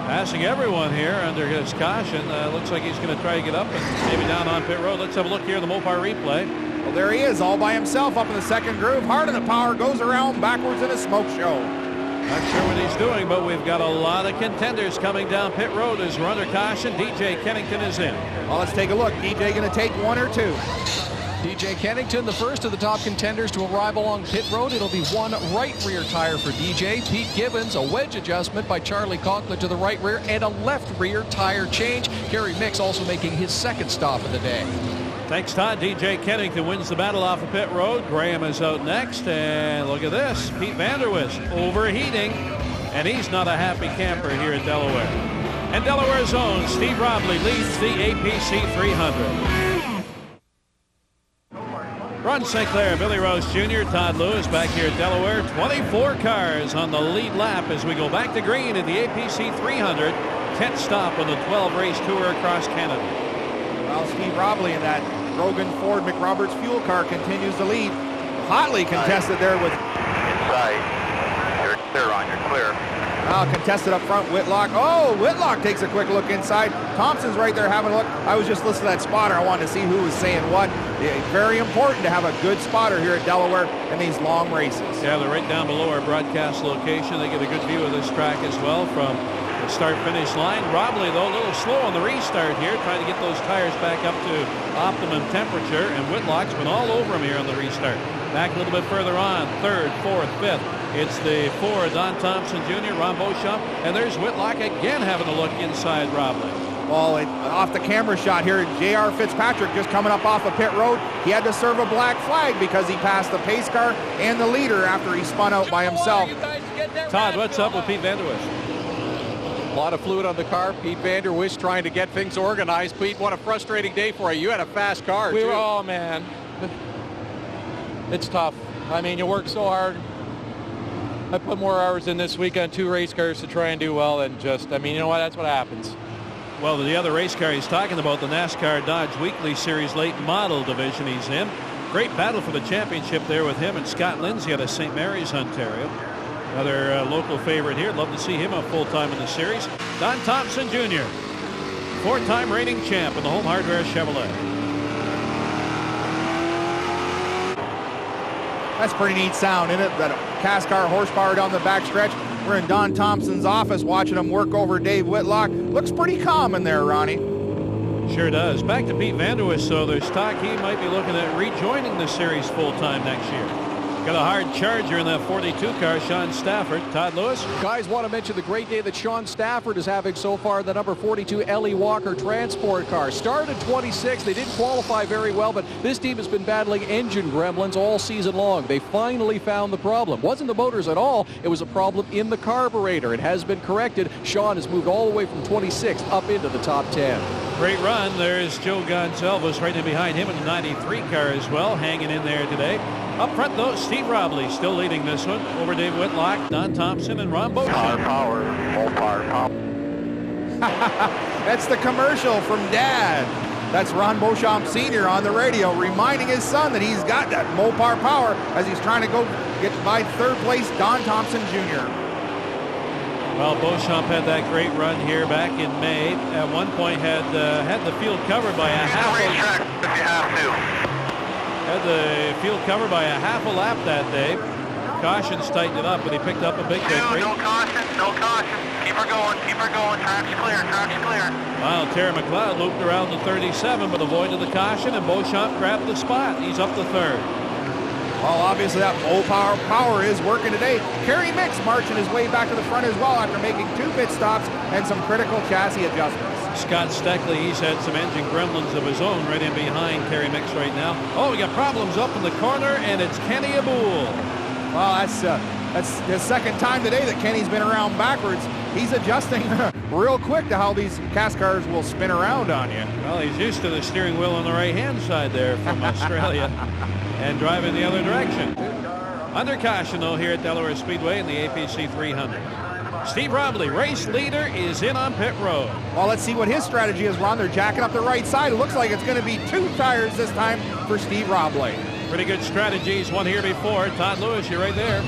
passing everyone here under his caution. Looks like he's going to try to get up and maybe down on pit road. Let's have a look here at the Mopar replay. Well, there he is, all by himself up in the second groove. Hard on the power, goes around backwards in a smoke show. Not sure what he's doing, but we've got a lot of contenders coming down pit road as we're under caution. DJ Kennington is in. Well, let's take a look. DJ going to take 1 or 2. DJ Kennington, the first of the top contenders to arrive along pit road. It'll be 1 right rear tire for DJ. Pete Gibbons, a wedge adjustment by Charlie Conklin to the right rear, and a left rear tire change. Kerry Mix also making his second stop of the day. Thanks, Todd. DJ Kennington wins the battle off of pit road. Graham is out next, and look at this. Pete Vanderwist overheating, and he's not a happy camper here in Delaware. And Delaware's own Steve Robley leads the APC 300. Ron St. Clair, Billy Rose Jr., Todd Lewis back here at Delaware. 24 cars on the lead lap as we go back to green in the APC 300. 10th stop on the 12-race tour across Canada. Well, Steve Robley in that Grogan Ford McRoberts fuel car continues to lead. Hotly contested there with... Inside. You're clear, Ron. You're clear. Contested up front, Whitlock. Oh, Whitlock takes a quick look inside. Thompson's right there having a look. I was just listening to that spotter. I wanted to see who was saying what. It's very important to have a good spotter here at Delaware in these long races. Yeah, they're right down below our broadcast location. They get a good view of this track as well from The start-finish line. Robley, though, a little slow on the restart here, trying to get those tires back up to optimum temperature, and Whitlock's been all over him here on the restart. Back a little bit further on, third, fourth, fifth. It's the 4, Don Thompson Jr., Ron Beauchamp, and there's Whitlock again having a look inside Robley. Well, off the camera shot here, J.R. Fitzpatrick just coming up off of pit road. He had to serve a black flag because he passed the pace car and the leader after he spun out by himself. Todd, what's up with Pete Vanderwish? A lot of fluid on the car. Pete Vanderwish trying to get things organized. Pete, what a frustrating day for you. You had a fast car, too. Oh, man. It's tough. I mean, you work so hard. I put more hours in this week on 2 race cars to try and do well, and just, I mean, you know what? That's what happens. Well, the other race car he's talking about, the NASCAR Dodge Weekly Series late model division he's in. Great battle for the championship there with him and Scott Lindsay out of St. Mary's, Ontario. Another local favorite here. Love to see him up full-time in the series. Don Thompson Jr., 4-time reigning champ in the Home Hardware Chevrolet. That's pretty neat sound, isn't it? That CASCAR horsepower down the backstretch. We're in Don Thompson's office watching him work over Dave Whitlock. Looks pretty calm in there, Ronnie. Sure does. Back to Pete Vanderwish, so there's talk he might be looking at rejoining the series full-time next year. Got a hard charger in that 42 car, Sean Stafford. Todd Lewis? Guys, want to mention the great day that Sean Stafford is having so far. The number 42 Ellie Walker transport car. Started 26. They didn't qualify very well, but this team has been battling engine gremlins all season long. They finally found the problem. Wasn't the motors at all. It was a problem in the carburetor. It has been corrected. Sean has moved all the way from 26 up into the top 10. Great run. There's Joe Gonsalves right in behind him in the 93 car as well, hanging in there today. Up front, though, Steve Robley still leading this one over Dave Whitlock, Don Thompson, and Ron Beauchamp. Power. That's the commercial from Dad. That's Ron Beauchamp Sr. on the radio reminding his son that he's got that Mopar power as he's trying to go get by third place Don Thompson Jr. Well, Beauchamp had that great run here back in May. At one point had the field covered by a Had the field covered by a half a lap that day. Cautions tightened it up, but he picked up a big victory. No caution. Keep her going. Track's clear. Well, Terry McLeod looped around the 37, but avoided the caution, and Beauchamp grabbed the spot. He's up to third. Well, obviously that power is working today. Kerry Mix marching his way back to the front as well after making 2 pit stops and some critical chassis adjustments. Scott Steckley, he's had some engine gremlins of his own right in behind Kerry Mix right now. Oh, we got problems up in the corner, and it's Kenny Aboul. Well, that's his second time today that Kenny's been around backwards. He's adjusting real quick to how these CASCARs will spin around on you. Well, he's used to the steering wheel on the right-hand side there from Australia and driving the other direction. Under caution, though, here at Delaware Speedway in the APC 300. Steve Robley, race leader, is in on pit road. Well, let's see what his strategy is, Ron. They're jacking up the right side. It looks like it's going to be 2 tires this time for Steve Robley. Pretty good strategies. One here before. Todd Lewis, you're right there.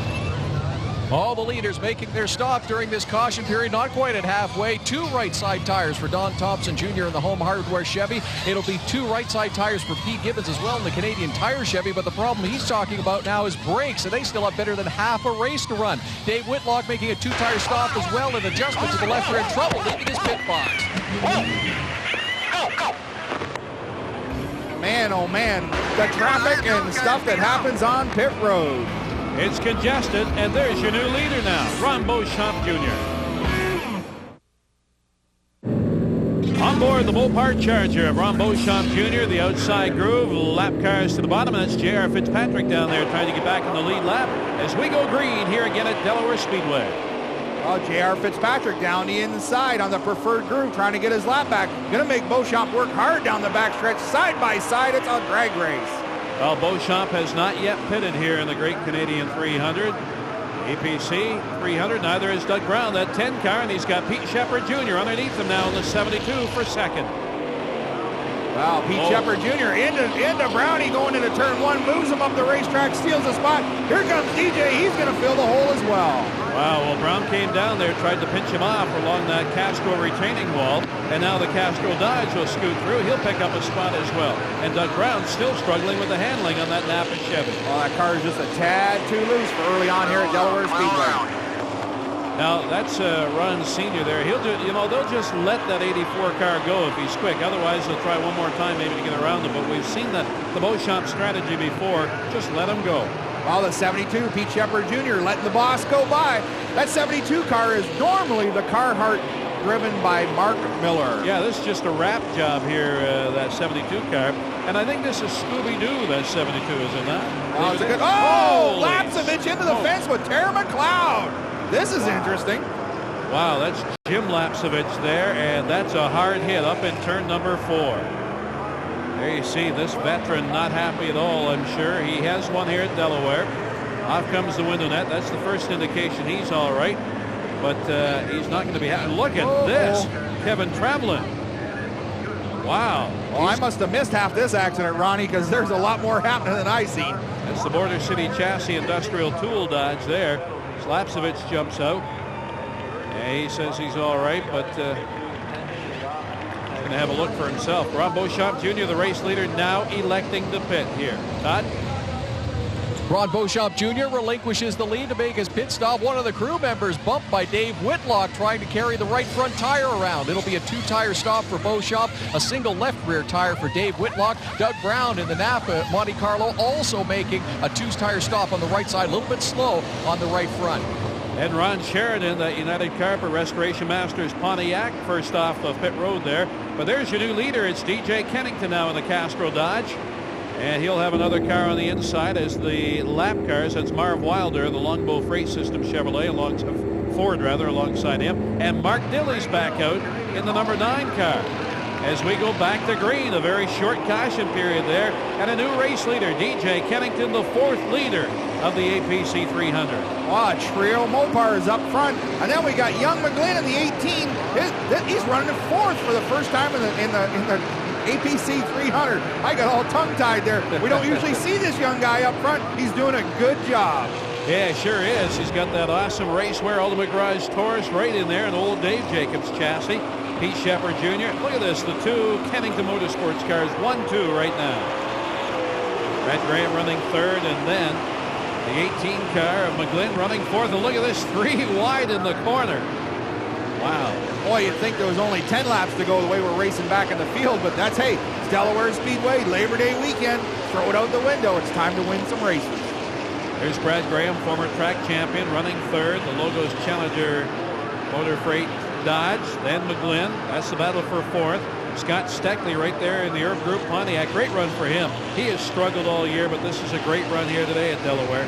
All the leaders making their stop during this caution period, not quite at halfway. 2 right side tires for Don Thompson Jr. in the Home Hardware Chevy. It'll be 2 right side tires for Pete Gibbons as well in the Canadian Tire Chevy, but the problem he's talking about now is brakes, and they still have better than half a race to run. Dave Whitlock making a 2-tire stop as well, and adjustment to the left rear trouble leaving his pit box. Go. Man, oh man, the traffic and stuff that happens on pit road. It's congested, and there's your new leader now, Ron Beauchamp Jr. On board the Mopar Charger of Ron Beauchamp Jr., the outside groove, lap cars to the bottom, and that's J.R. Fitzpatrick down there trying to get back in the lead lap as we go green here again at Delaware Speedway. Well, J.R. Fitzpatrick down the inside on the preferred groove trying to get his lap back. Going to make Beauchamp work hard down the backstretch. Side by side, it's a drag race. Well, Beauchamp has not yet pitted here in the Great Canadian 300. APC 300, neither is Doug Brown, that 10 car, and he's got Pete Shepard Jr. underneath him now in the 72 for second. Wow, Pete Shepard Jr. into Brownie going into turn 1, moves him up the racetrack, steals the spot. Here comes DJ, he's going to fill the hole as well. Wow, well, Brown came down there, tried to pinch him off along that Castro retaining wall, and now the Castro Dodge will scoot through. He'll pick up a spot as well. And Doug Brown's still struggling with the handling on that Napa Chevy. Well, that car is just a tad too loose for early on here at Delaware Speedway. Now that's Ron Sr. there. He'll do, they'll just let that 84 car go if he's quick. Otherwise, they'll try one more time maybe to get around him. But we've seen the Beauchamp strategy before. Just let him go. Well, the 72, Pete Shepard Jr. letting the boss go by. That 72 car is normally the Carhartt driven by Mark Miller. Yeah, this is just a wrap job here, that 72 car. And I think this is Scooby-Doo, that 72, is it not? Oh, it's a good, Lapsevich into the fence with Terry McLeod. This is interesting. Wow, that's Jim Lapsevich there, and that's a hard hit up in turn number 4. There you see this veteran not happy at all, I'm sure. He has one here at Delaware. Off comes the window net. That's the first indication he's all right. But he's not going to be happy. Look at this. Kevin Travelin. Wow. Well, I must have missed half this accident, Ronnie, because there's a lot more happening than I seen. That's the Border City Chassis Industrial Tool Dodge there. Lapsevich jumps out. Yeah, he says he's all right, but going to have a look for himself. Ron Beauchamp Jr., the race leader, now electing to pit here. Todd? Ron Beauchamp Jr. relinquishes the lead to make his pit stop. One of the crew members bumped by Dave Whitlock trying to carry the right front tire around. It'll be a 2-tire stop for Beauchamp, a single left rear tire for Dave Whitlock. Doug Brown in the Napa Monte Carlo also making a 2-tire stop on the right side, a little bit slow on the right front. And Ron Sheridan, the United Carpet Restoration Masters Pontiac, first off of pit road there. But there's your new leader. It's DJ Kennington now in the Castro Dodge. And he'll have another car on the inside as the lap cars. That's Marv Wilder, the Longbow Freight System Chevrolet, Ford alongside him. And Mark Dilley's back out in the number 9 car. As we go back to green, a very short caution period there. And a new race leader, DJ Kennington, the 4th leader of the APC 300. Wow, Trio Mopar is up front. And then we got young McGlynn in the 18. He's running 4th for the first time in the APC 300. I got all tongue-tied there. We don't usually see this young guy up front. He's doing a good job. Yeah, sure is. He's got that awesome Raceware Ultimate Garage Taurus right in there, an old Dave Jacobs chassis. Pete Shepard Jr. Look at this, the 2 Kennington Motorsports cars, 1-2 right now. Brett Graham running 3rd, and then the 18 car of McGlynn running 4th. And look at this, 3 wide in the corner. Wow. Boy, you'd think there was only 10 laps to go the way we're racing back in the field, but that's, hey, it's Delaware Speedway, Labor Day weekend. Throw it out the window. It's time to win some races. There's Brad Graham, former track champion, running 3rd. The logo's Challenger Motor Freight Dodge. Then McGlynn. That's the battle for 4th. Scott Steckley right there in the Herb Group Pontiac. Great run for him. He has struggled all year, but this is a great run here today at Delaware.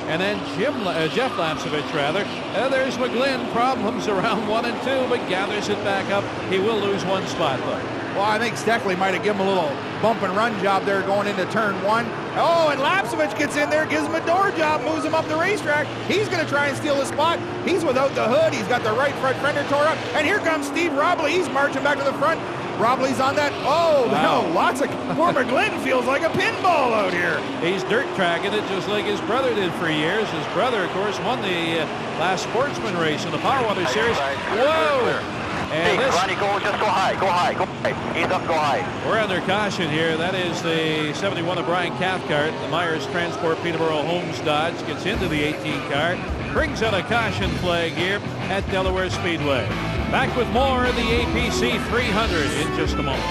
And then Jeff Lapsevich, rather. There's McGlynn. Problems around 1 and 2, but gathers it back up. He will lose 1 spot, though. Well, I think Steckley might have given him a little bump and run job there going into turn 1. Oh, and Lapsevich gets in there, gives him a door job, moves him up the racetrack. He's going to try and steal the spot. He's without the hood. He's got the right front fender tore up. And here comes Steve Robley. He's marching back to the front. Robley's on that. Oh, wow. No, lots of. Poor McGlynn feels like a pinball out here. He's dirt tracking it just like his brother did for years. His brother, of course, won the last Sportsman race in the Power Water Series. Whoa! And hey, Ronnie, just go high, go high, go high. Ease up, go high. We're under caution here. That is the 71 of Brian Cathcart. The Myers Transport Peterborough Holmes Dodge gets into the 18 car. Brings out a caution flag here at Delaware Speedway. Back with more of the APC 300 in just a moment.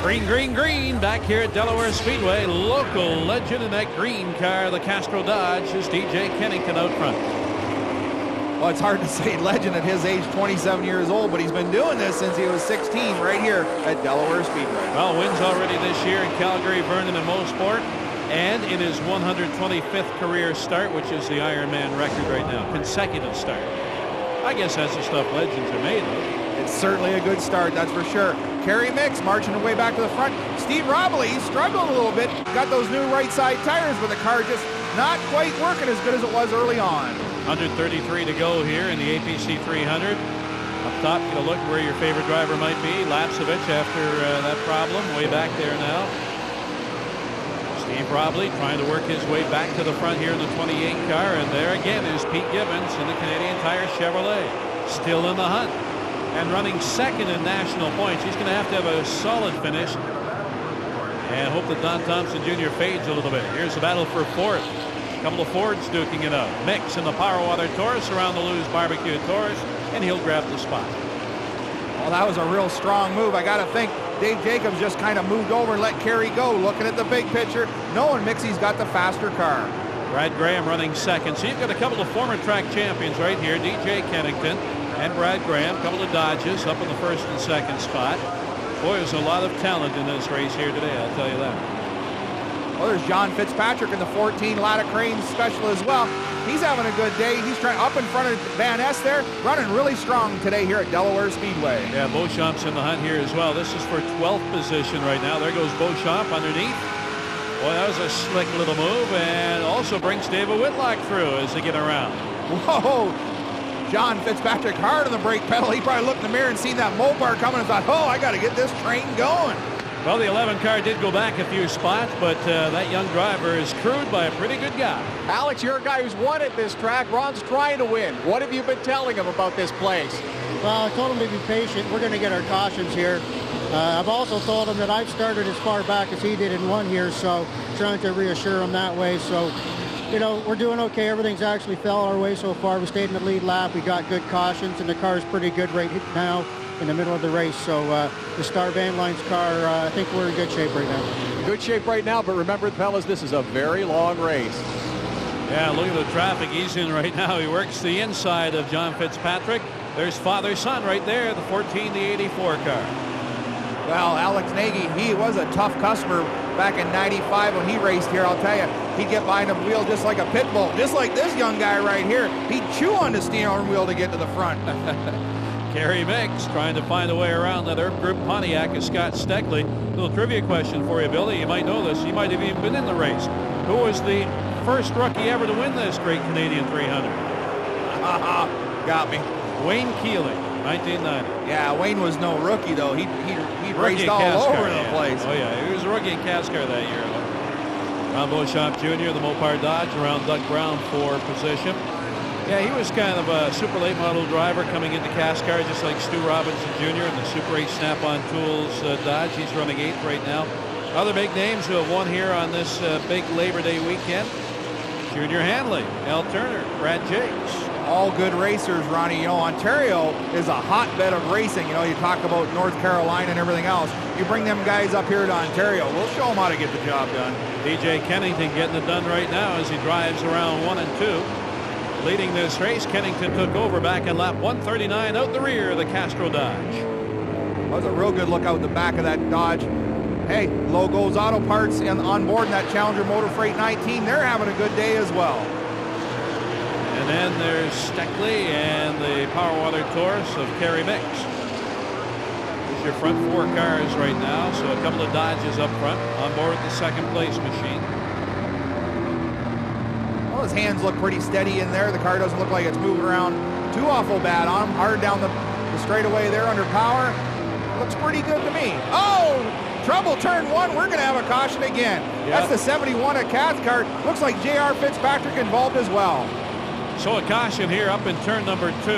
Green, green, green. Back here at Delaware Speedway. Local legend in that green car, the Castro Dodge, is DJ Kennington out front. Well, it's hard to say legend at his age, 27 years old, but he's been doing this since he was 16 right here at Delaware Speedway. Well, wins already this year in Calgary, Vernon, and Mosport, and in his 125th career start, which is the Ironman record right now, consecutive start. I guess that's the stuff legends are made of. It's certainly a good start, that's for sure. Kerry Mix marching her way back to the front. Steve Robley struggled a little bit, got those new right side tires, but the car just not quite working as good as it was early on. 133 to go here in the APC 300. Up top, you look where your favorite driver might be. Lapsevich after that problem, way back there now. Steve Robley trying to work his way back to the front here in the 28 car. And there again is Pete Gibbons in the Canadian Tire Chevrolet. Still in the hunt. And running 2nd in national points. He's going to have a solid finish. and hope that Don Thompson Jr. fades a little bit. Here's the battle for fourth. A couple of Fords duking it out. Mix in the Power Water Taurus around the Lou's Barbecue Taurus, and he'll grab the spot. Well, that was a real strong move. I got to think Dave Jacobs just kind of moved over and let Kerry go, looking at the big picture, knowing Mixie's got the faster car. Brad Graham running second. So you've got a couple of former track champions right here, DJ Kennington and Brad Graham. A couple of Dodges up in the first and second spot. Boy, there's a lot of talent in this race here today, I'll tell you that. Well, there's John Fitzpatrick in the 14 Latta Cranes special as well. He's having a good day. He's trying up in front of Van Ness there, running really strong today here at Delaware Speedway. Yeah, Beauchamp's in the hunt here as well. This is for 12th position right now. There goes Beauchamp underneath. Boy, that was a slick little move, and also brings David Whitlock through as they get around. Whoa! John Fitzpatrick hard on the brake pedal. He probably looked in the mirror and seen that Mopar coming and thought, oh, I got to get this train going. Well, the 11 car did go back a few spots, but that young driver is crewed by a pretty good guy. Alex, you're a guy who's won at this track. Ron's trying to win. What have you been telling him about this place? Well, I told him to be patient. We're going to get our cautions here. I've also told him that I've started as far back as he did in one here, so trying to reassure him that way. So, you know, we're doing okay. Everything's actually fell our way so far. We stayed in the lead lap. We got good cautions, and the car's pretty good right now in the middle of the race. So the Star Van Lines car, I think we're in good shape right now. Good shape right now, but remember, fellas, this is a very long race. Yeah, look at the traffic he's in right now. He works the inside of John Fitzpatrick. There's father-son right there, the 14, the 84 car. Well, Alex Nagy, he was a tough customer back in '95 when he raced here. I'll tell you, he'd get behind the wheel just like a pit bull, just like this young guy right here. He'd chew on the steering wheel to get to the front. Kerry Mix trying to find a way around that Herb Group Pontiac is Scott Steckley. Little trivia question for you, Billy. You might know this. You might have even been in the race. Who was the first rookie ever to win this great Canadian 300? Got me. Wayne Keeley, 1990. Yeah, Wayne was no rookie, though. He raced all CASCAR, over the place. Oh, yeah. He was a rookie in CASCAR that year. Ron Beauchamp Jr., the Mopar Dodge, around Doug Brown for position. Yeah, he was kind of a super late model driver coming into CASCAR, just like Stu Robinson Jr. in the Super 8 Snap-on Tools Dodge. He's running 8th right now. Other big names who have won here on this big Labor Day weekend: Junior Hanley, Al Turner, Brad Jakes. All good racers, Ronnie. You know, Ontario is a hotbed of racing. You know, you talk about North Carolina and everything else. You bring them guys up here to Ontario, we'll show them how to get the job done. DJ Kennington getting it done right now as he drives around 1 and 2. Leading this race, Kennington took over back in lap 139 out the rear of the Castro Dodge. That was a real good look out the back of that Dodge. Hey, Logos Auto Parts and on board in that Challenger Motor Freight 19, they're having a good day as well. And then there's Steckley and the Power Water Taurus of Kerry Mix. There's your front 4 cars right now, so a couple of Dodges up front on board the second place machine. Well, his hands look pretty steady in there. The car doesn't look like it's moving around too awful bad on him. Hard down the straightaway there under power. Looks pretty good to me. Oh, trouble turn 1. We're going to have a caution again. Yep. That's the 71 at CASCAR. Looks like J.R. Fitzpatrick involved as well. So a caution here up in turn number 2.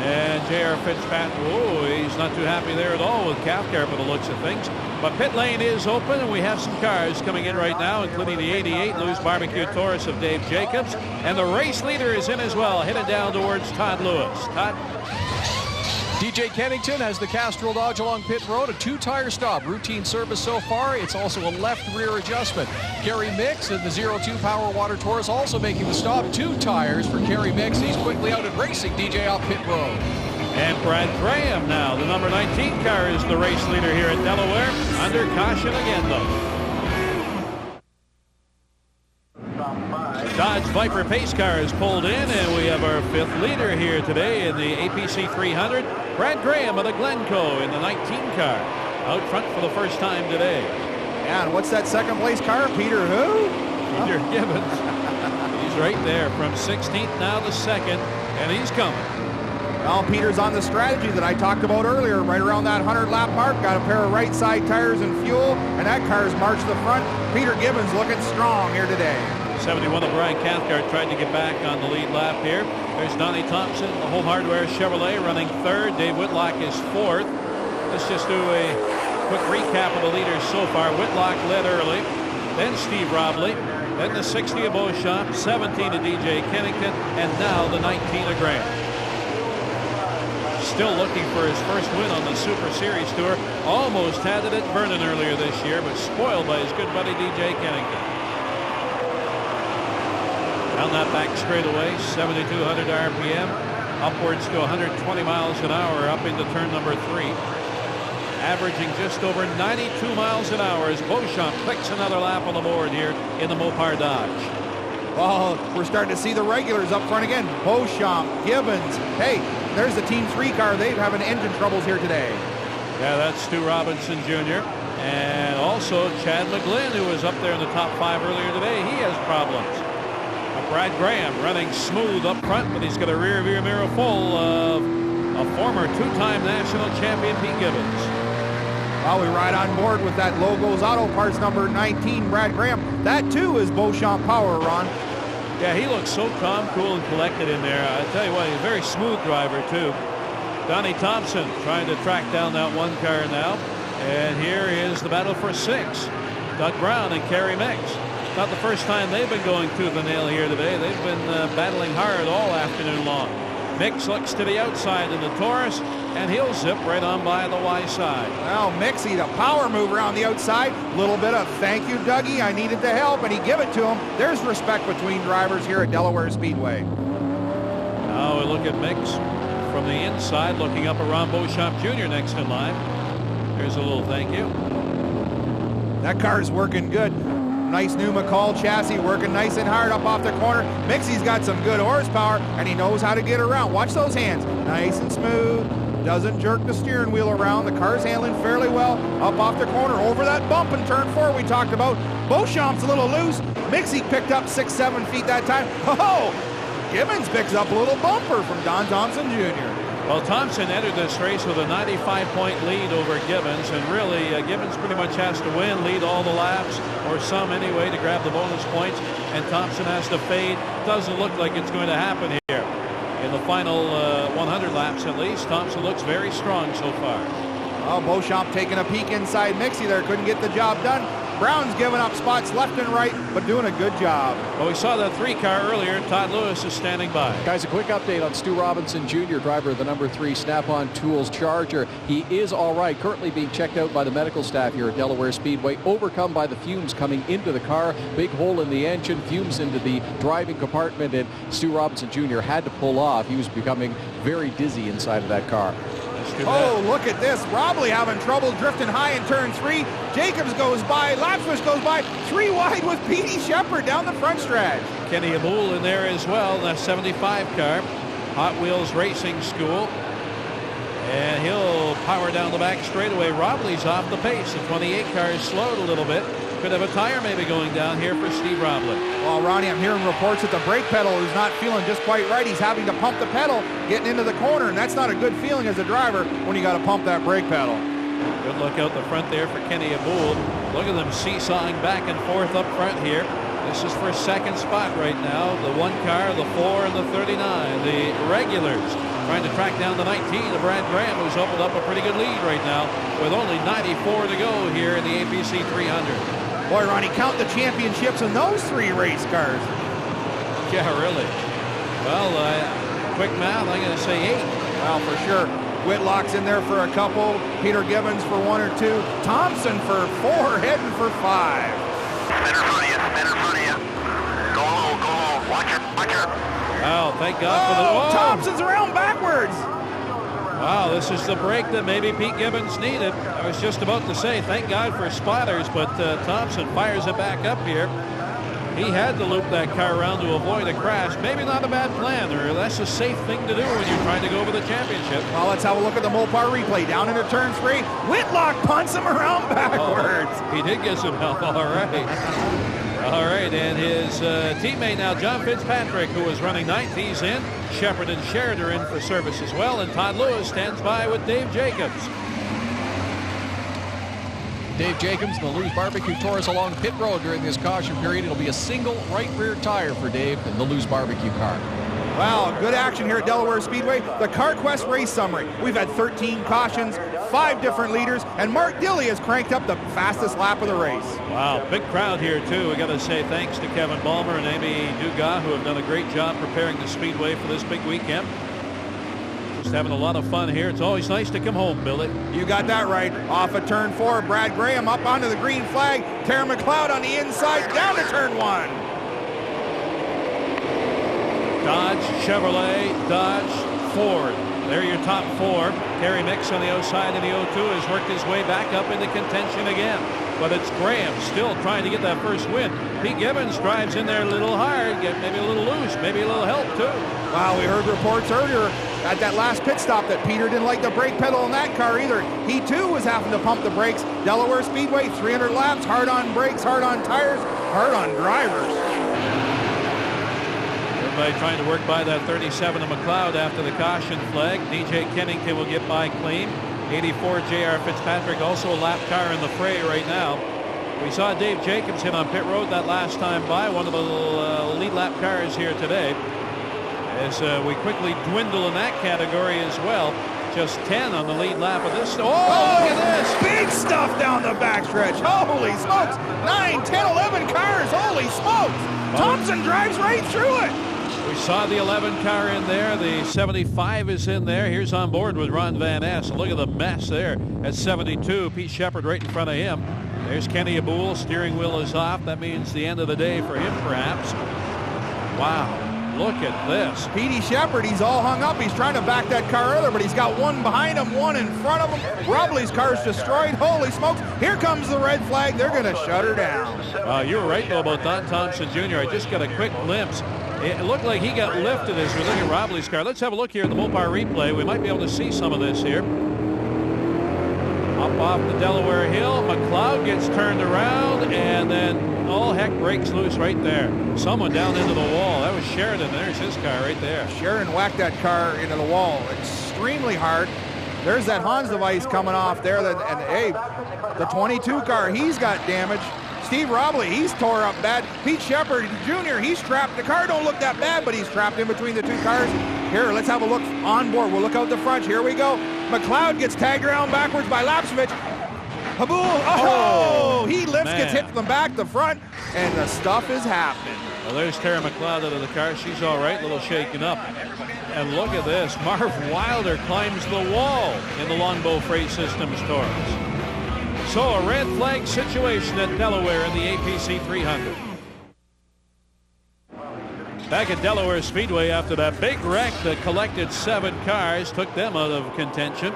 And J.R. Fitzpatrick, oh, he's not too happy there at all with CASCAR by the looks of things. But pit lane is open, and we have some cars coming in right now, including the 88 Lou's Barbecue Taurus of Dave Jacobs. And the race leader is in as well, headed down towards Todd Lewis. Todd? DJ Kennington has the Castrol Dodge along pit road, a 2-tire stop. Routine service so far. It's also a left rear adjustment. Kerry Mix in the 02 Power Water Taurus also making the stop. 2 tires for Kerry Mix. He's quickly out and racing DJ off pit road. And Brad Graham now, the number 19 car, is the race leader here at Delaware. Under caution again, though. Dodge Viper pace car is pulled in, and we have our 5th leader here today in the APC 300. Brad Graham of the Glencoe in the 19 car, out front for the first time today. Yeah, and what's that second place car? Peter who? Peter Gibbons. He's right there from 16th now to 2nd, and he's coming. Well, Peter's on the strategy that I talked about earlier, right around that 100-lap mark. Got a pair of right side tires and fuel, and that car's marched the front. Peter Gibbons looking strong here today. 71 of Brian Cathcart tried to get back on the lead lap here. There's Donnie Thompson, the Home Hardware Chevrolet, running 3rd. Dave Whitlock is 4th. Let's just do a Quick recap of the leaders so far. Whitlock led early, then Steve Robley, then the 60 of Beauchamp, 17 of DJ Kennington, and now the 19 of Graham. Still looking for his first win on the Super Series Tour. Almost had it at Vernon earlier this year, but spoiled by his good buddy DJ Kennington. Down that back straightaway, 7,200 RPM, upwards to 120 miles an hour up into turn number 3. Averaging just over 92 miles an hour as Beauchamp clicks another lap on the board here in the Mopar Dodge. Well, we're starting to see the regulars up front again. Beauchamp, Gibbons. Hey, there's the Team 3 car. They're having engine troubles here today. Yeah, that's Stu Robinson Jr. And also Chad McGlynn, who was up there in the top 5 earlier today. He has problems. Brad Graham running smooth up front, but he's got a rear view mirror full of a former 2-time national champion Pete Gibbons. Well, we ride on board with that Logos Auto Parts number 19, Brad Graham. That too is Beauchamp power, Ron. Yeah, he looks so calm, cool, and collected in there. I tell you what, he's a very smooth driver too. Donnie Thompson trying to track down that one car now. And here is the battle for 6. Doug Brown and Kerry Mix. Not the first time they've been going tooth and nail here today. They've been battling hard all afternoon long. Mix looks to the outside in the Taurus, and he'll zip right on by the Y side. Well, Mixie, the power mover on the outside. Little bit of thank you, Dougie. I needed the help, and he give it to him. There's respect between drivers here at Delaware Speedway. Now we look at Mix from the inside, looking up at Ron Beauchamp Jr. next in line. Here's a little thank you. That car's working good. Nice new McCall chassis, working nice and hard up off the corner. Mixie's got some good horsepower, and he knows how to get around. Watch those hands. Nice and smooth. Doesn't jerk the steering wheel around. The car's handling fairly well up off the corner. Over that bump in turn 4 we talked about. Beauchamp's a little loose. Mixie picked up 6-7 feet that time. Oh! Gibbons picks up a little bumper from Don Thompson Jr. Well, Thompson entered this race with a 95-point lead over Gibbons, and really Gibbons pretty much has to win, lead all the laps, or some anyway, to grab the bonus points, and Thompson has to fade. Doesn't look like it's going to happen here. In the final 100 laps at least, Thompson looks very strong so far. Well, Beauchamp taking a peek inside Mixie there, couldn't get the job done. Brown's giving up spots left and right, but doing a good job. Well, we saw that 3-car earlier. Todd Lewis is standing by. Guys, a quick update on Stu Robinson Jr., driver of the number 3 Snap-on Tools Charger. He is all right, currently being checked out by the medical staff here at Delaware Speedway, overcome by the fumes coming into the car. Big hole in the engine, fumes into the driving compartment, and Stu Robinson Jr. had to pull off. He was becoming very dizzy inside of that car. Oh, look at this. Robley having trouble drifting high in turn 3. Jacobs goes by. Lapswish goes by. 3 wide with Petey Shepard down the front stretch. Kenny Aboul in there as well, that 75 car. Hot Wheels Racing School. And he'll power down the back straightaway. Robley's off the pace. The 28 car is slowed a little bit. Could have a tire maybe going down here for Steve Robley. Well, Ronnie, I'm hearing reports that the brake pedal is not feeling just quite right. He's having to pump the pedal getting into the corner, and that's not a good feeling as a driver when you got to pump that brake pedal. Good look out the front there for Kenny Aboul. Look at them seesawing back and forth up front here. This is for second spot right now. The 1 car, the 4, and the 39. The regulars trying to track down the 19 of Brad Graham, who's opened up a pretty good lead right now with only 94 to go here in the APC 300. Boy, Ronnie, count the championships in those 3 race cars. Yeah, really. Well, quick math, I'm going to say 8. Well, for sure. Whitlock's in there for a couple. Peter Gibbons for 1 or 2. Thompson for 4, heading for 5. Spin in front of you, spin in front of you. Go low, go low. Watch her, watch her. Wow, thank God for the... Oh, Thompson's around backwards. Wow, this is the break that maybe Pete Gibbons needed. I was just about to say, thank God for spotters, but Thompson fires it back up here. He had to loop that car around to avoid a crash. Maybe not a bad plan, or that's a safe thing to do when you're trying to go for the championship. Well, let's have a look at the Mopar replay. Down into turn 3. Whitlock punts him around backwards. Oh, he did get some help, all right. All right, and his teammate now, John Fitzpatrick, who was running 9th, he's in. Shepard and Sherrod are in for service as well, and Todd Lewis stands by with Dave Jacobs. Dave Jacobs, the Lou's Barbecue Taurus along pit road during this caution period. It'll be a single right rear tire for Dave in the Lou's Barbecue car. Well, good action here at Delaware Speedway. The CarQuest race summary. We've had 13 cautions, 5 different leaders, and Mark Dilley has cranked up the fastest lap of the race. Wow, big crowd here too. We got to say thanks to Kevin Balmer and Amy Dugas, who have done a great job preparing the Speedway for this big weekend. Just having a lot of fun here. It's always nice to come home, Billy. You got that right. Off of turn 4, Brad Graham up onto the green flag. Tara McLeod on the inside, down to turn 1. Dodge, Chevrolet, Dodge, Ford. They're your top 4. Kerry Mix on the outside in the 02 has worked his way back up into contention again. But it's Graham still trying to get that first win. Pete Gibbons drives in there a little hard, maybe a little loose, maybe a little help too. Wow, we heard reports earlier at that last pit stop that Peter didn't like the brake pedal on that car either. He too was having to pump the brakes. Delaware Speedway, 300 laps, hard on brakes, hard on tires, hard on drivers. Everybody trying to work by that 37 of McLeod after the caution flag. DJ Kennington will get by clean. 84 J.R. Fitzpatrick, also a lap car in the fray right now. We saw Dave Jacobs hit on pit road that last time by, one of the lead lap cars here today. As we quickly dwindle in that category as well. Just 10 on the lead lap of this. Oh, look at this. Big stuff down the backstretch. Holy smokes. 9, 10, 11 cars. Holy smokes. Thompson drives right through it. We saw the 11 car in there. The 75 is in there. Here's on board with Ron Van Ness. Look at the mess there at 72. Pete Shepard right in front of him. There's Kenny Aboul. Steering wheel is off. That means the end of the day for him, perhaps. Wow. Look at this. Petey Shepard, he's all hung up. He's trying to back that car earlier, but he's got one behind him, one in front of him. Robley's car's destroyed. Holy smokes. Here comes the red flag. They're going to shut her down. You were right, though, about Don Thompson Jr. I just got a quick glimpse. It looked like he got lifted as we look at Robley's car. Let's have a look here at the Mopar replay. We might be able to see some of this here. Up off the Delaware Hill. McLeod gets turned around, and then all heck breaks loose right there. Someone down into the wall. That was Sheridan. There's his car right there. Sheridan whacked that car into the wall extremely hard. There's that Hans device coming off there. And hey, the 22 car, he's got damage. Steve Robley, he's tore up bad. Pete Shepard Jr., he's trapped. The car don't look that bad, but he's trapped in between the two cars. Here, let's have a look on board. We'll look out the front. Here we go. McLeod gets tagged around backwards by Lapsevich. Aboul, he lifts, gets hit from the back, the front, and the stuff is happening. Well, there's Tara McLeod out of the car. She's all right, a little shaken up. And look at this. Marv Wilder climbs the wall in the Longbow Freight Systems Taurus. So a red flag situation at Delaware in the APC 300. Back at Delaware Speedway after that big wreck that collected 7 cars, took them out of contention.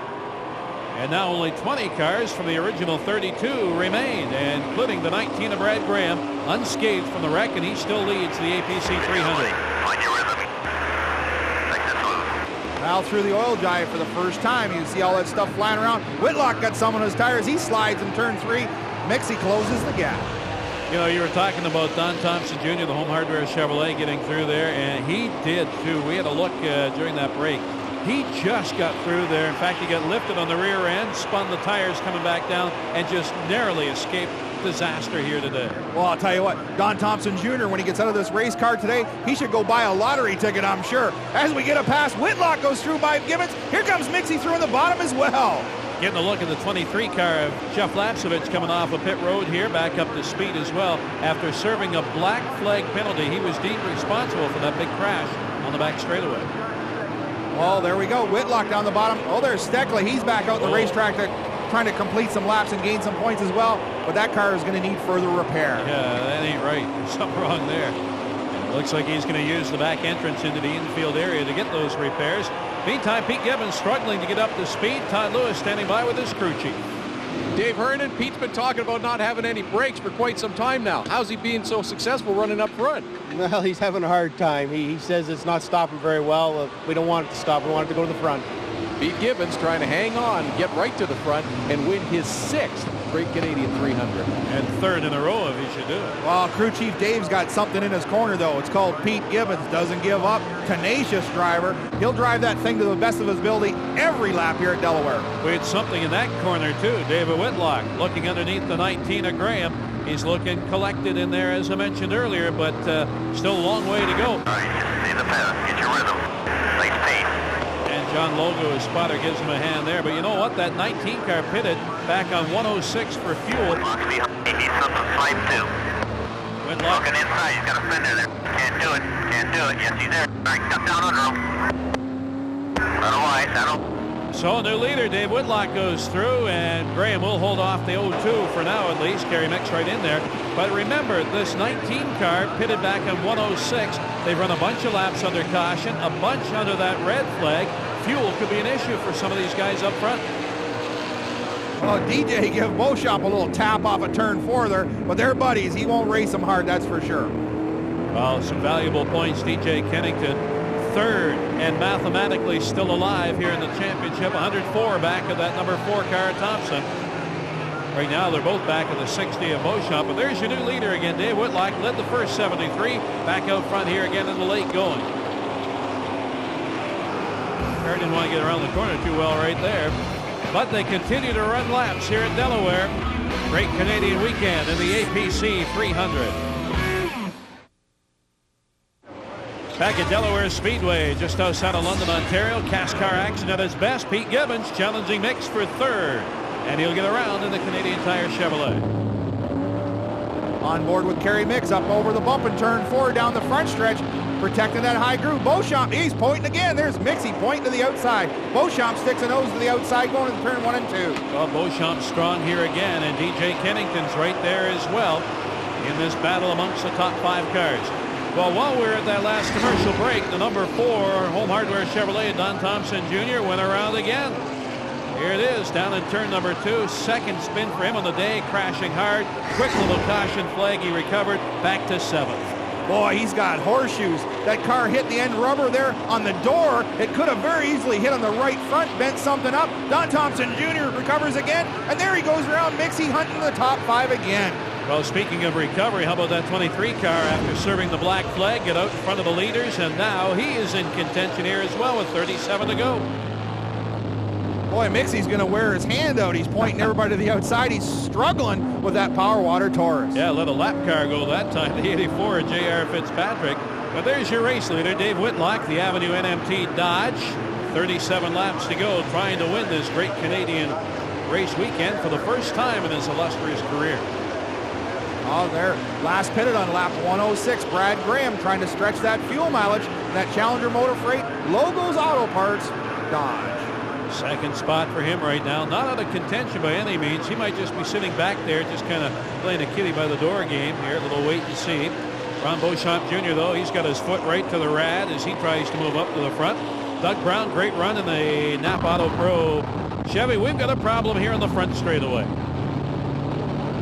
And now only 20 cars from the original 32 remain, including the 19 of Brad Graham, unscathed from the wreck, and he still leads the APC 300. Now through the oil jive for the first time. You see all that stuff flying around. Whitlock got some on his tires. He slides in turn 3. Mixie closes the gap. You know, you were talking about Don Thompson Jr., the Home Hardware Chevrolet, getting through there, and he did too. We had a look during that break. He just got through there. In fact, he got lifted on the rear end, spun the tires coming back down, and just narrowly escaped disaster here today. Well, I'll tell you what, Don Thompson Jr., when he gets out of this race car today, he should go buy a lottery ticket, I'm sure. As we get a pass, Whitlock goes through by Gibbons. Here comes Mixie through in the bottom as well. Getting a look at the 23 car of Jeff Lapsevich coming off a pit road here, back up to speed as well. After serving a black flag penalty, he was deemed responsible for that big crash on the back straightaway. Well, there we go. Whitlock down the bottom. Oh, there's Steckley. He's back out the racetrack trying to complete some laps and gain some points as well. But that car is going to need further repair. Yeah, that ain't right. There's something wrong there. It looks like he's going to use the back entrance into the infield area to get those repairs. Meantime, Pete Gibbons struggling to get up to speed. Todd Lewis standing by with his crew chief. Dave Hernan, Pete's been talking about not having any brakes for quite some time now. How's he being so successful running up front? Well, he's having a hard time. He says it's not stopping very well. We don't want it to stop. We want it to go to the front. Pete Gibbons trying to hang on, get right to the front, and win his 6th straight Canadian 300. And 3rd in a row if he should do it. Well, crew chief Dave's got something in his corner, though. It's called Pete Gibbons. Doesn't give up. Tenacious driver. He'll drive that thing to the best of his ability every lap here at Delaware. We had something in that corner, too. David Whitlock looking underneath the 19 of Graham. He's looking collected in there, as I mentioned earlier, but still a long way to go. the pass. Get your rhythm. Nice pace. And John Logo, his spotter, gives him a hand there. But you know what? That 19 car pitted back on 106 for fuel. He needs something 5-2. Whitlock. Looking inside. He's got a fender there. Can't do it. Can't do it. Yes, he's there. All right, duck down under him. Saddle wide. Saddle. So new leader Dave Whitlock goes through, and Graham will hold off the 02 for now at least. Kerry Mix right in there. But remember, this 19 car pitted back on 106. They've run a bunch of laps under caution, a bunch under that red flag. Fuel could be an issue for some of these guys up front. Well, DJ give Beauchamp a little tap off of turn 4 there, but they're buddies. He won't race them hard, that's for sure. Well, some valuable points. DJ Kennington, third and mathematically still alive here in the championship. 104 back of that number 4 car, Thompson. Right now, they're both back in the 60 of Beauchamp. But there's your new leader again. Dave Whitlock led the first 73. Back out front here again in the late going. Kerr didn't want to get around the corner too well right there. But they continue to run laps here at Delaware. Great Canadian weekend in the APC 300. Back at Delaware Speedway, just outside of London, Ontario. CASCAR action at its best. Pete Gibbons challenging Mix for third. And he'll get around in the Canadian Tire Chevrolet. On board with Kerry Mix up over the bump and turn 4 down the front stretch, protecting that high groove. Beauchamp, he's pointing again. There's Mixie pointing to the outside. Beauchamp sticks a nose to the outside going into turn 1 and 2. Well, Beauchamp's strong here again, and DJ Kennington's right there as well in this battle amongst the top 5 cars. Well, while we were at that last commercial break, the number 4 Home Hardware Chevrolet, Don Thompson Jr., went around again. Here it is, down in turn number 2. Second spin for him on the day, crashing hard. Quick little caution flag, he recovered, back to 7th. Boy, he's got horseshoes. That car hit the end rubber there on the door. It could have very easily hit on the right front, bent something up. Don Thompson Jr. recovers again, and there he goes around Mixie hunting the top 5 again. Well, speaking of recovery, how about that 23 car after serving the black flag, get out in front of the leaders, and now he is in contention here as well with 37 to go. Boy, Mixie's going to wear his hand out. He's pointing everybody to the outside. He's struggling with that Power Water Taurus. Yeah, let a lap car go that time, the 84 J.R. Fitzpatrick. But there's your race leader, Dave Whitlock, the Avenue NMT Dodge. 37 laps to go, trying to win this great Canadian race weekend for the first time in his illustrious career. Oh, there. Last pitted on lap 106. Brad Graham trying to stretch that fuel mileage. That Challenger Motor Freight, Logos Auto Parts, Dodge. Second spot for him right now. Not out of contention by any means. He might just be sitting back there, just kind of playing a kitty by the door game here. A little wait and see. Ron Beauchamp Jr., though, he's got his foot right to the rad as he tries to move up to the front. Doug Brown, great run in the Napa Auto Pro Chevy. We've got a problem here on the front straightaway.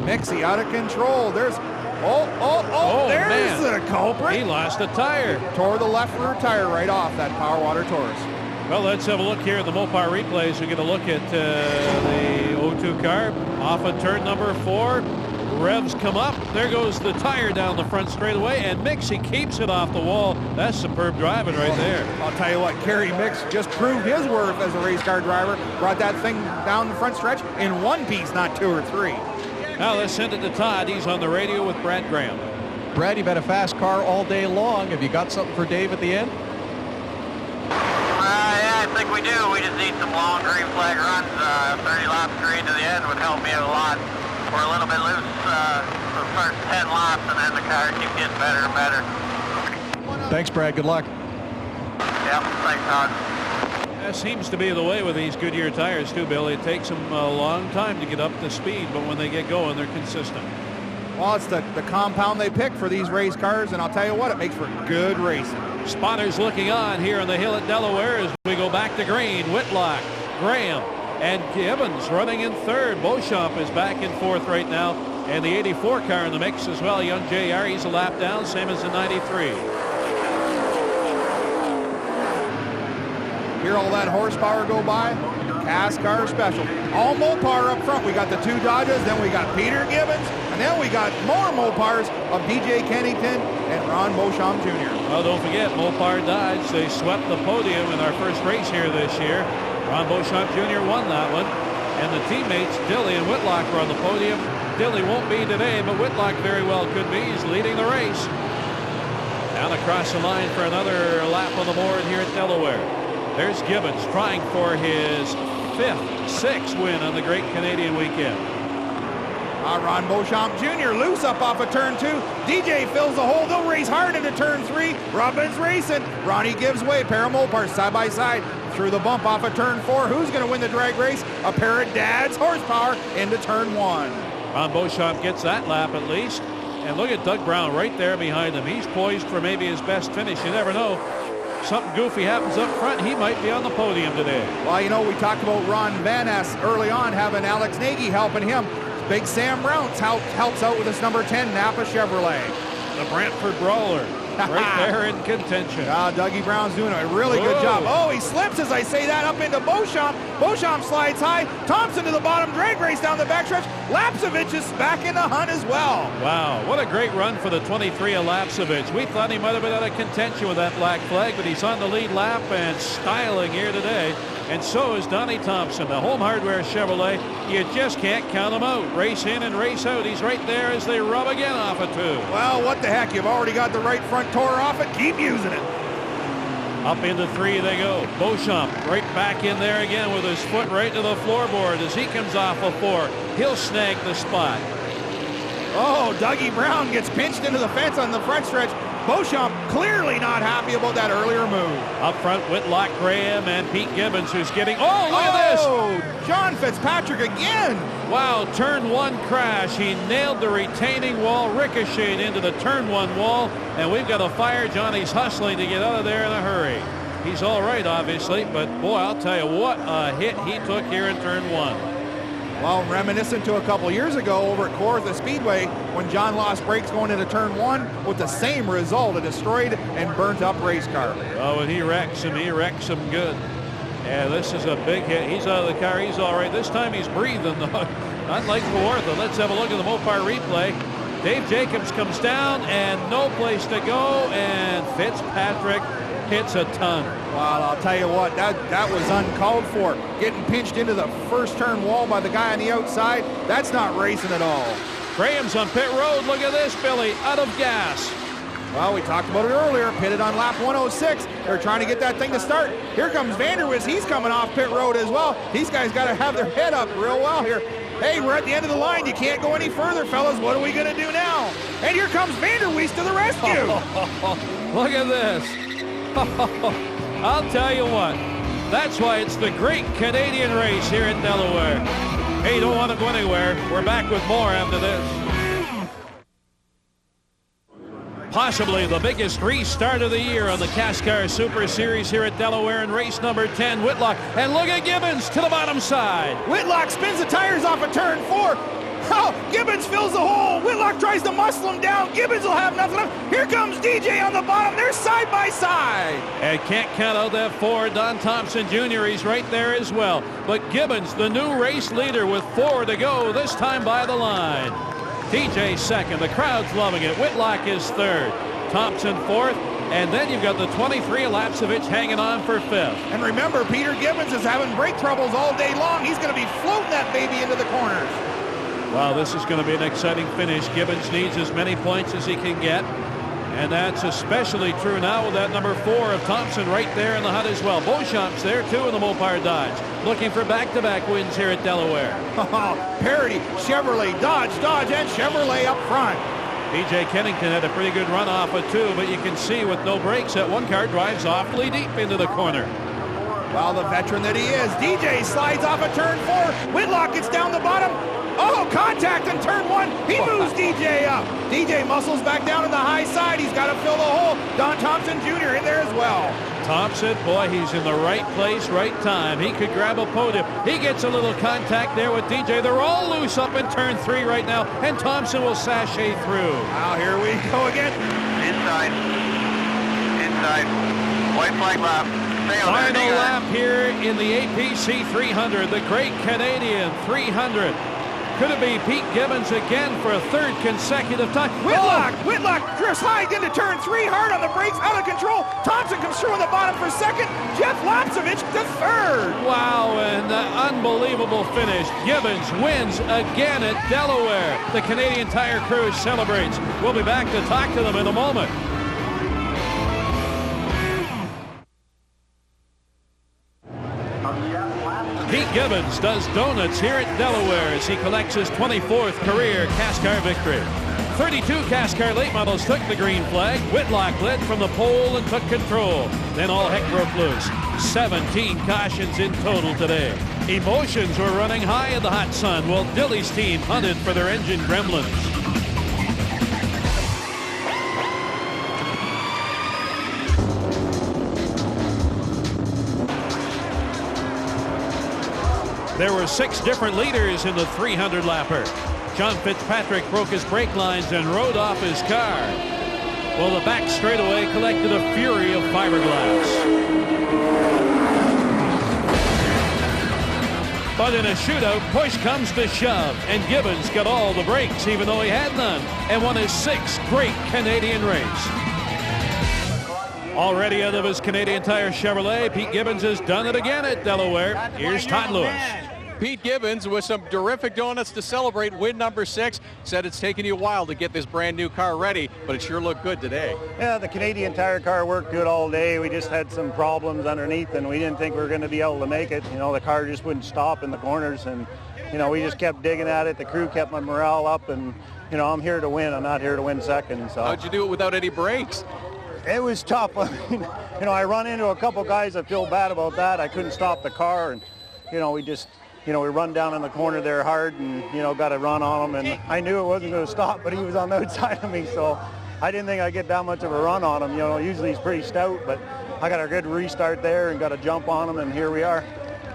Mixie out of control. There's, there's man. the culprit. He lost a tire. Tore the left rear tire right off that Power Water Taurus. Well, let's have a look here at the Mopar replays. We get a look at the 02 car off of turn number 4. Revs come up. There goes the tire down the front straightaway, and Mixie keeps it off the wall. That's superb driving right there. I'll tell you what, Kerry Mix just proved his worth as a race car driver. Brought that thing down the front stretch in one piece, not 2 or 3. Now let's send it to Todd. He's on the radio with Brad Graham. Brad, you've had a fast car all day long. Have you got something for Dave at the end? Yeah, I think we do. We just need some long green flag runs. 30 laps green to the end would help me a lot. We're a little bit loose for the first 10 laps, and then the car keeps getting better and better. Thanks, Brad. Good luck. Yep, thanks, Todd. That seems to be the way with these Goodyear tires, too, Bill. It takes them a long time to get up to speed, but when they get going, they're consistent. Well, it's the compound they pick for these race cars, and I'll tell you what, it makes for good racing. Spotters looking on here on the hill at Delaware as we go back to green. Whitlock, Graham, and Gibbons running in third. Beauchamp is back in fourth right now, and the 84 car in the mix as well. Young JR, he's a lap down, same as the 93. Hear all that horsepower go by? CASCAR special. All Mopar up front. We got the 2 Dodges, then we got Peter Gibbons, and then we got more Mopars of DJ Kennington and Ron Beauchamp Jr. Well, don't forget, Mopar Dodge, they swept the podium in our first race here this year. Ron Beauchamp Jr. won that one, and the teammates Dilly and Whitlock were on the podium. Dilly won't be today, but Whitlock very well could be. He's leading the race. Down a across the line for another lap on the board here at Delaware. There's Gibbons trying for his 5th, 6th win on the Great Canadian Weekend. Ron Beauchamp Jr. loose up off of turn 2. DJ fills the hole. They'll race hard into turn 3. Robbins racing. Ronnie gives way. Pair of Mopars side by side through the bump off of turn 4. Who's going to win the drag race? A pair of Dad's horsepower into turn 1. Ron Beauchamp gets that lap at least. And look at Doug Brown right there behind him. He's poised for maybe his best finish. You never know. Something goofy happens up front, he might be on the podium today. Well, you know, we talked about Ron Van Ness early on, having Alex Nagy helping him. Big Sam Rounce helps out with his number 10 Napa Chevrolet. The Brantford Brawler right there in contention. Dougie Brown's doing a really good job. Oh, he slips as I say that up into Beauchamp. Beauchamp slides high. Thompson to the bottom. Drag race down the backstretch. Lapsevich is back in the hunt as well. Wow, what a great run for the 23 of Lapsevich. We thought he might have been out of contention with that black flag, but he's on the lead lap and styling here today. And so is Donnie Thompson, the Home Hardware Chevrolet. You just can't count him out. Race in and race out. He's right there as they rub again off of 2. Well, what the heck? You've already got the right front tore off it. Keep using it. Up into 3 they go. Beauchamp right back in there again with his foot right to the floorboard as he comes off of 4. He'll snag the spot. Oh, Dougie Brown gets pinched into the fence on the front stretch. Beauchamp clearly not happy about that earlier move. Up front, Whitlock Graham and Pete Gibbons, who's getting... Oh, look at this! Oh, John Fitzpatrick again. Wow, turn 1 crash. He nailed the retaining wall, ricocheted into the turn 1 wall, and we've got a fire. Johnny's hustling to get out of there in a hurry. He's all right, obviously, but boy, I'll tell you what a hit he took here in turn 1. Well, reminiscent to a couple years ago over at Kawartha Speedway when John lost brakes going into turn 1 with the same result, a destroyed and burnt up race car. Oh, and he wrecks him good. Yeah, this is a big hit. He's out of the car. He's all right. This time he's breathing, though. Unlike Kawartha. Let's have a look at the Mopar replay. Dave Jacobs comes down and no place to go, and Fitzpatrick hits a ton. Well, I'll tell you what, that was uncalled for. Getting pinched into the first turn wall by the guy on the outside, that's not racing at all. Graham's on pit road. Look at this, Billy, out of gas. Well, we talked about it earlier, pitted on lap 106. They're trying to get that thing to start. Here comes Vanderwis. He's coming off pit road as well. These guys got to have their head up real well here. Hey, we're at the end of the line. You can't go any further, fellas. What are we going to do now? And here comes Vanderwis to the rescue. Look at this. I'll tell you what, that's why it's the Great Canadian Race here in Delaware. Hey, you don't want to go anywhere. We're back with more after this. Possibly the biggest restart of the year on the CASCAR Super Series here at Delaware in race number 10. Whitlock, and look at Gibbons to the bottom side. Whitlock spins the tires off of turn 4. Oh, Gibbons fills the hole. Whitlock tries to muscle him down. Gibbons will have nothing. Here comes DJ on the bottom. They're side by side. And can't count out that 4. Don Thompson Jr., he's right there as well. But Gibbons, the new race leader with 4 to go, this time by the line. DJ second. The crowd's loving it. Whitlock is third. Thompson fourth. And then you've got the 23 Lapsevich hanging on for 5th. And remember, Peter Gibbons is having brake troubles all day long. He's going to be floating that baby into the corners. Wow, this is going to be an exciting finish. Gibbons needs as many points as he can get. And that's especially true now with that number 4 of Thompson right there in the hunt as well. Beauchamp's there too in the Mopar Dodge. Looking for back-to-back wins here at Delaware. Parity, Chevrolet, Dodge, and Chevrolet up front. BJ Kennington had a pretty good run off of 2, but you can see with no brakes that one car drives awfully deep into the corner. Well, the veteran that he is, DJ slides off of turn 4. Whitlock gets down the bottom. Oh, contact in turn 1. He moves DJ up. DJ muscles back down in the high side. He's got to fill the hole. Don Thompson Jr. in there as well. Thompson, boy, he's in the right place, right time. He could grab a podium. He gets a little contact there with DJ. They're all loose up in turn 3 right now, and Thompson will sashay through. Now here we go again. Inside. White flag lap. Final lap here in the APC 300, the Great Canadian 300. Could it be Pete Gibbons again for a 3rd consecutive time? Whitlock slides into turn 3, hard on the brakes, out of control. Thompson comes through on the bottom for 2nd. Jeff Lapsevich to 3rd. Wow, and an unbelievable finish. Gibbons wins again at Delaware. The Canadian Tire Crew celebrates. We'll be back to talk to them in a moment. Gibbons does donuts here at Delaware as he collects his 24th career CASCAR victory. 32 CASCAR late models took the green flag. Whitlock led from the pole and took control. Then all heck broke loose. 17 cautions in total today. Emotions were running high in the hot sun while Dilly's team hunted for their engine gremlins. There were 6 different leaders in the 300-lapper. John Fitzpatrick broke his brake lines and rode off his car, while the back straightaway collected a fury of fiberglass. But in a shootout, push comes to shove, and Gibbons got all the breaks, even though he had none, and won his 6th great Canadian race. Already out of his Canadian Tire Chevrolet, Pete Gibbons has done it again at Delaware. Here's Todd Lewis. Pete Gibbons with some terrific donuts to celebrate win number 6. Said it's taken you a while to get this brand new car ready, but it sure looked good today. Yeah, the Canadian Tire car worked good all day. We just had some problems underneath, and we didn't think we were going to be able to make it. You know, the car just wouldn't stop in the corners, and, you know, we just kept digging at it. The crew kept my morale up, and, you know, I'm here to win. I'm not here to win second. So. How'd you do it without any brakes? It was tough. I mean, you know, I run into a couple guys. I feel bad about that. I couldn't stop the car, and, you know, we run down in the corner there hard and, you know, got a run on him. And I knew it wasn't going to stop, but he was on the outside of me, so I didn't think I'd get that much of a run on him. You know, usually he's pretty stout, but I got a good restart there and got a jump on him, and here we are.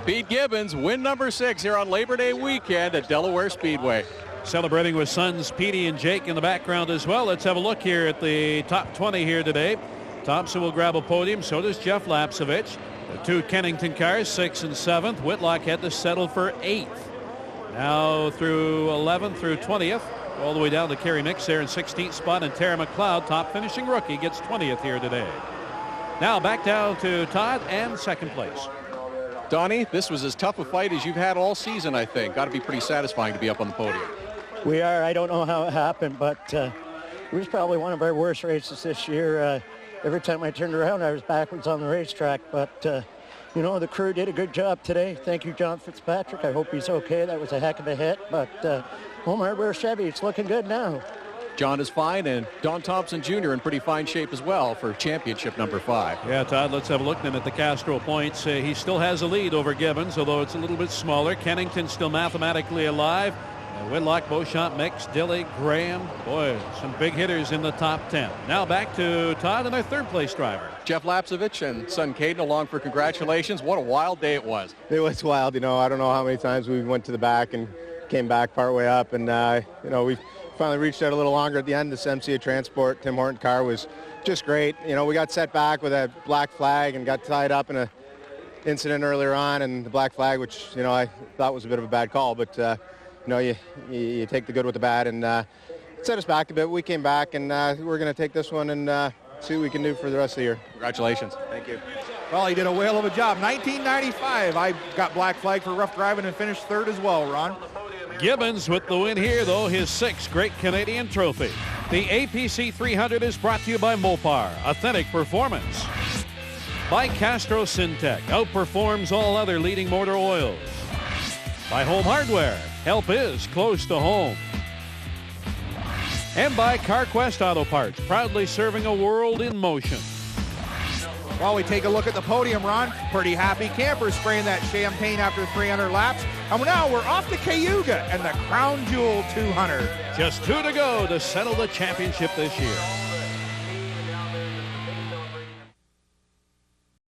Pete Gibbons, win number 6 here on Labor Day weekend at Delaware Speedway. Celebrating with sons Petey and Jake in the background as well. Let's have a look here at the top 20 here today. Thompson will grab a podium. So does Jeff Lapsevich. The 2 Kennington cars, 6th and 7th. Whitlock had to settle for 8th. Now through 11th through 20th. All the way down to Kerry Mix there in 16th spot. And Tara McLeod, top finishing rookie, gets 20th here today. Now back down to Todd and second place. Donnie, this was as tough a fight as you've had all season, I think. Got to be pretty satisfying to be up on the podium. We are. I don't know how it happened, but it was probably one of our worst races this year. Every time I turned around, I was backwards on the racetrack. But, you know, the crew did a good job today. Thank you, John Fitzpatrick. I hope he's okay. That was a heck of a hit. But Home Hardware Chevy, it's looking good now. John is fine, and Don Thompson Jr. in pretty fine shape as well for championship number 5. Yeah, Todd, let's have a look then at the Castro points. He still has a lead over Gibbons, although it's a little bit smaller. Kennington still mathematically alive. Whitlock, Beauchamp, Mix, Dilly, Graham. Boy, some big hitters in the top 10. Now back to Todd and our third place driver. Jeff Lapsevich and son Caden along for congratulations. What a wild day it was. It was wild. You know, I don't know how many times we went to the back and came back partway up. And, you know, we finally reached out a little longer at the end. This MCA Transport, Tim Horton car was just great. You know, we got set back with a black flag and got tied up in a incident earlier on. And the black flag, which, you know, I thought was a bit of a bad call. But, you know, you take the good with the bad, and it set us back a bit. We came back, and we're going to take this one and see what we can do for the rest of the year. Congratulations. Thank you. Well, he did a whale of a job. 1995, I got black flag for rough driving and finished 3rd as well, Ron. Gibbons with the win here, though, his 6th great Canadian trophy. The APC 300 is brought to you by Mopar, authentic performance. By Castro Syntec, outperforms all other leading motor oils. By Home Hardware, help is close to home. And by CarQuest Auto Parts, proudly serving a world in motion. While we take a look at the podium, Ron, pretty happy campers spraying that champagne after 300 laps. And now we're off to Cayuga and the Crown Jewel 200. Just 2 to go to settle the championship this year.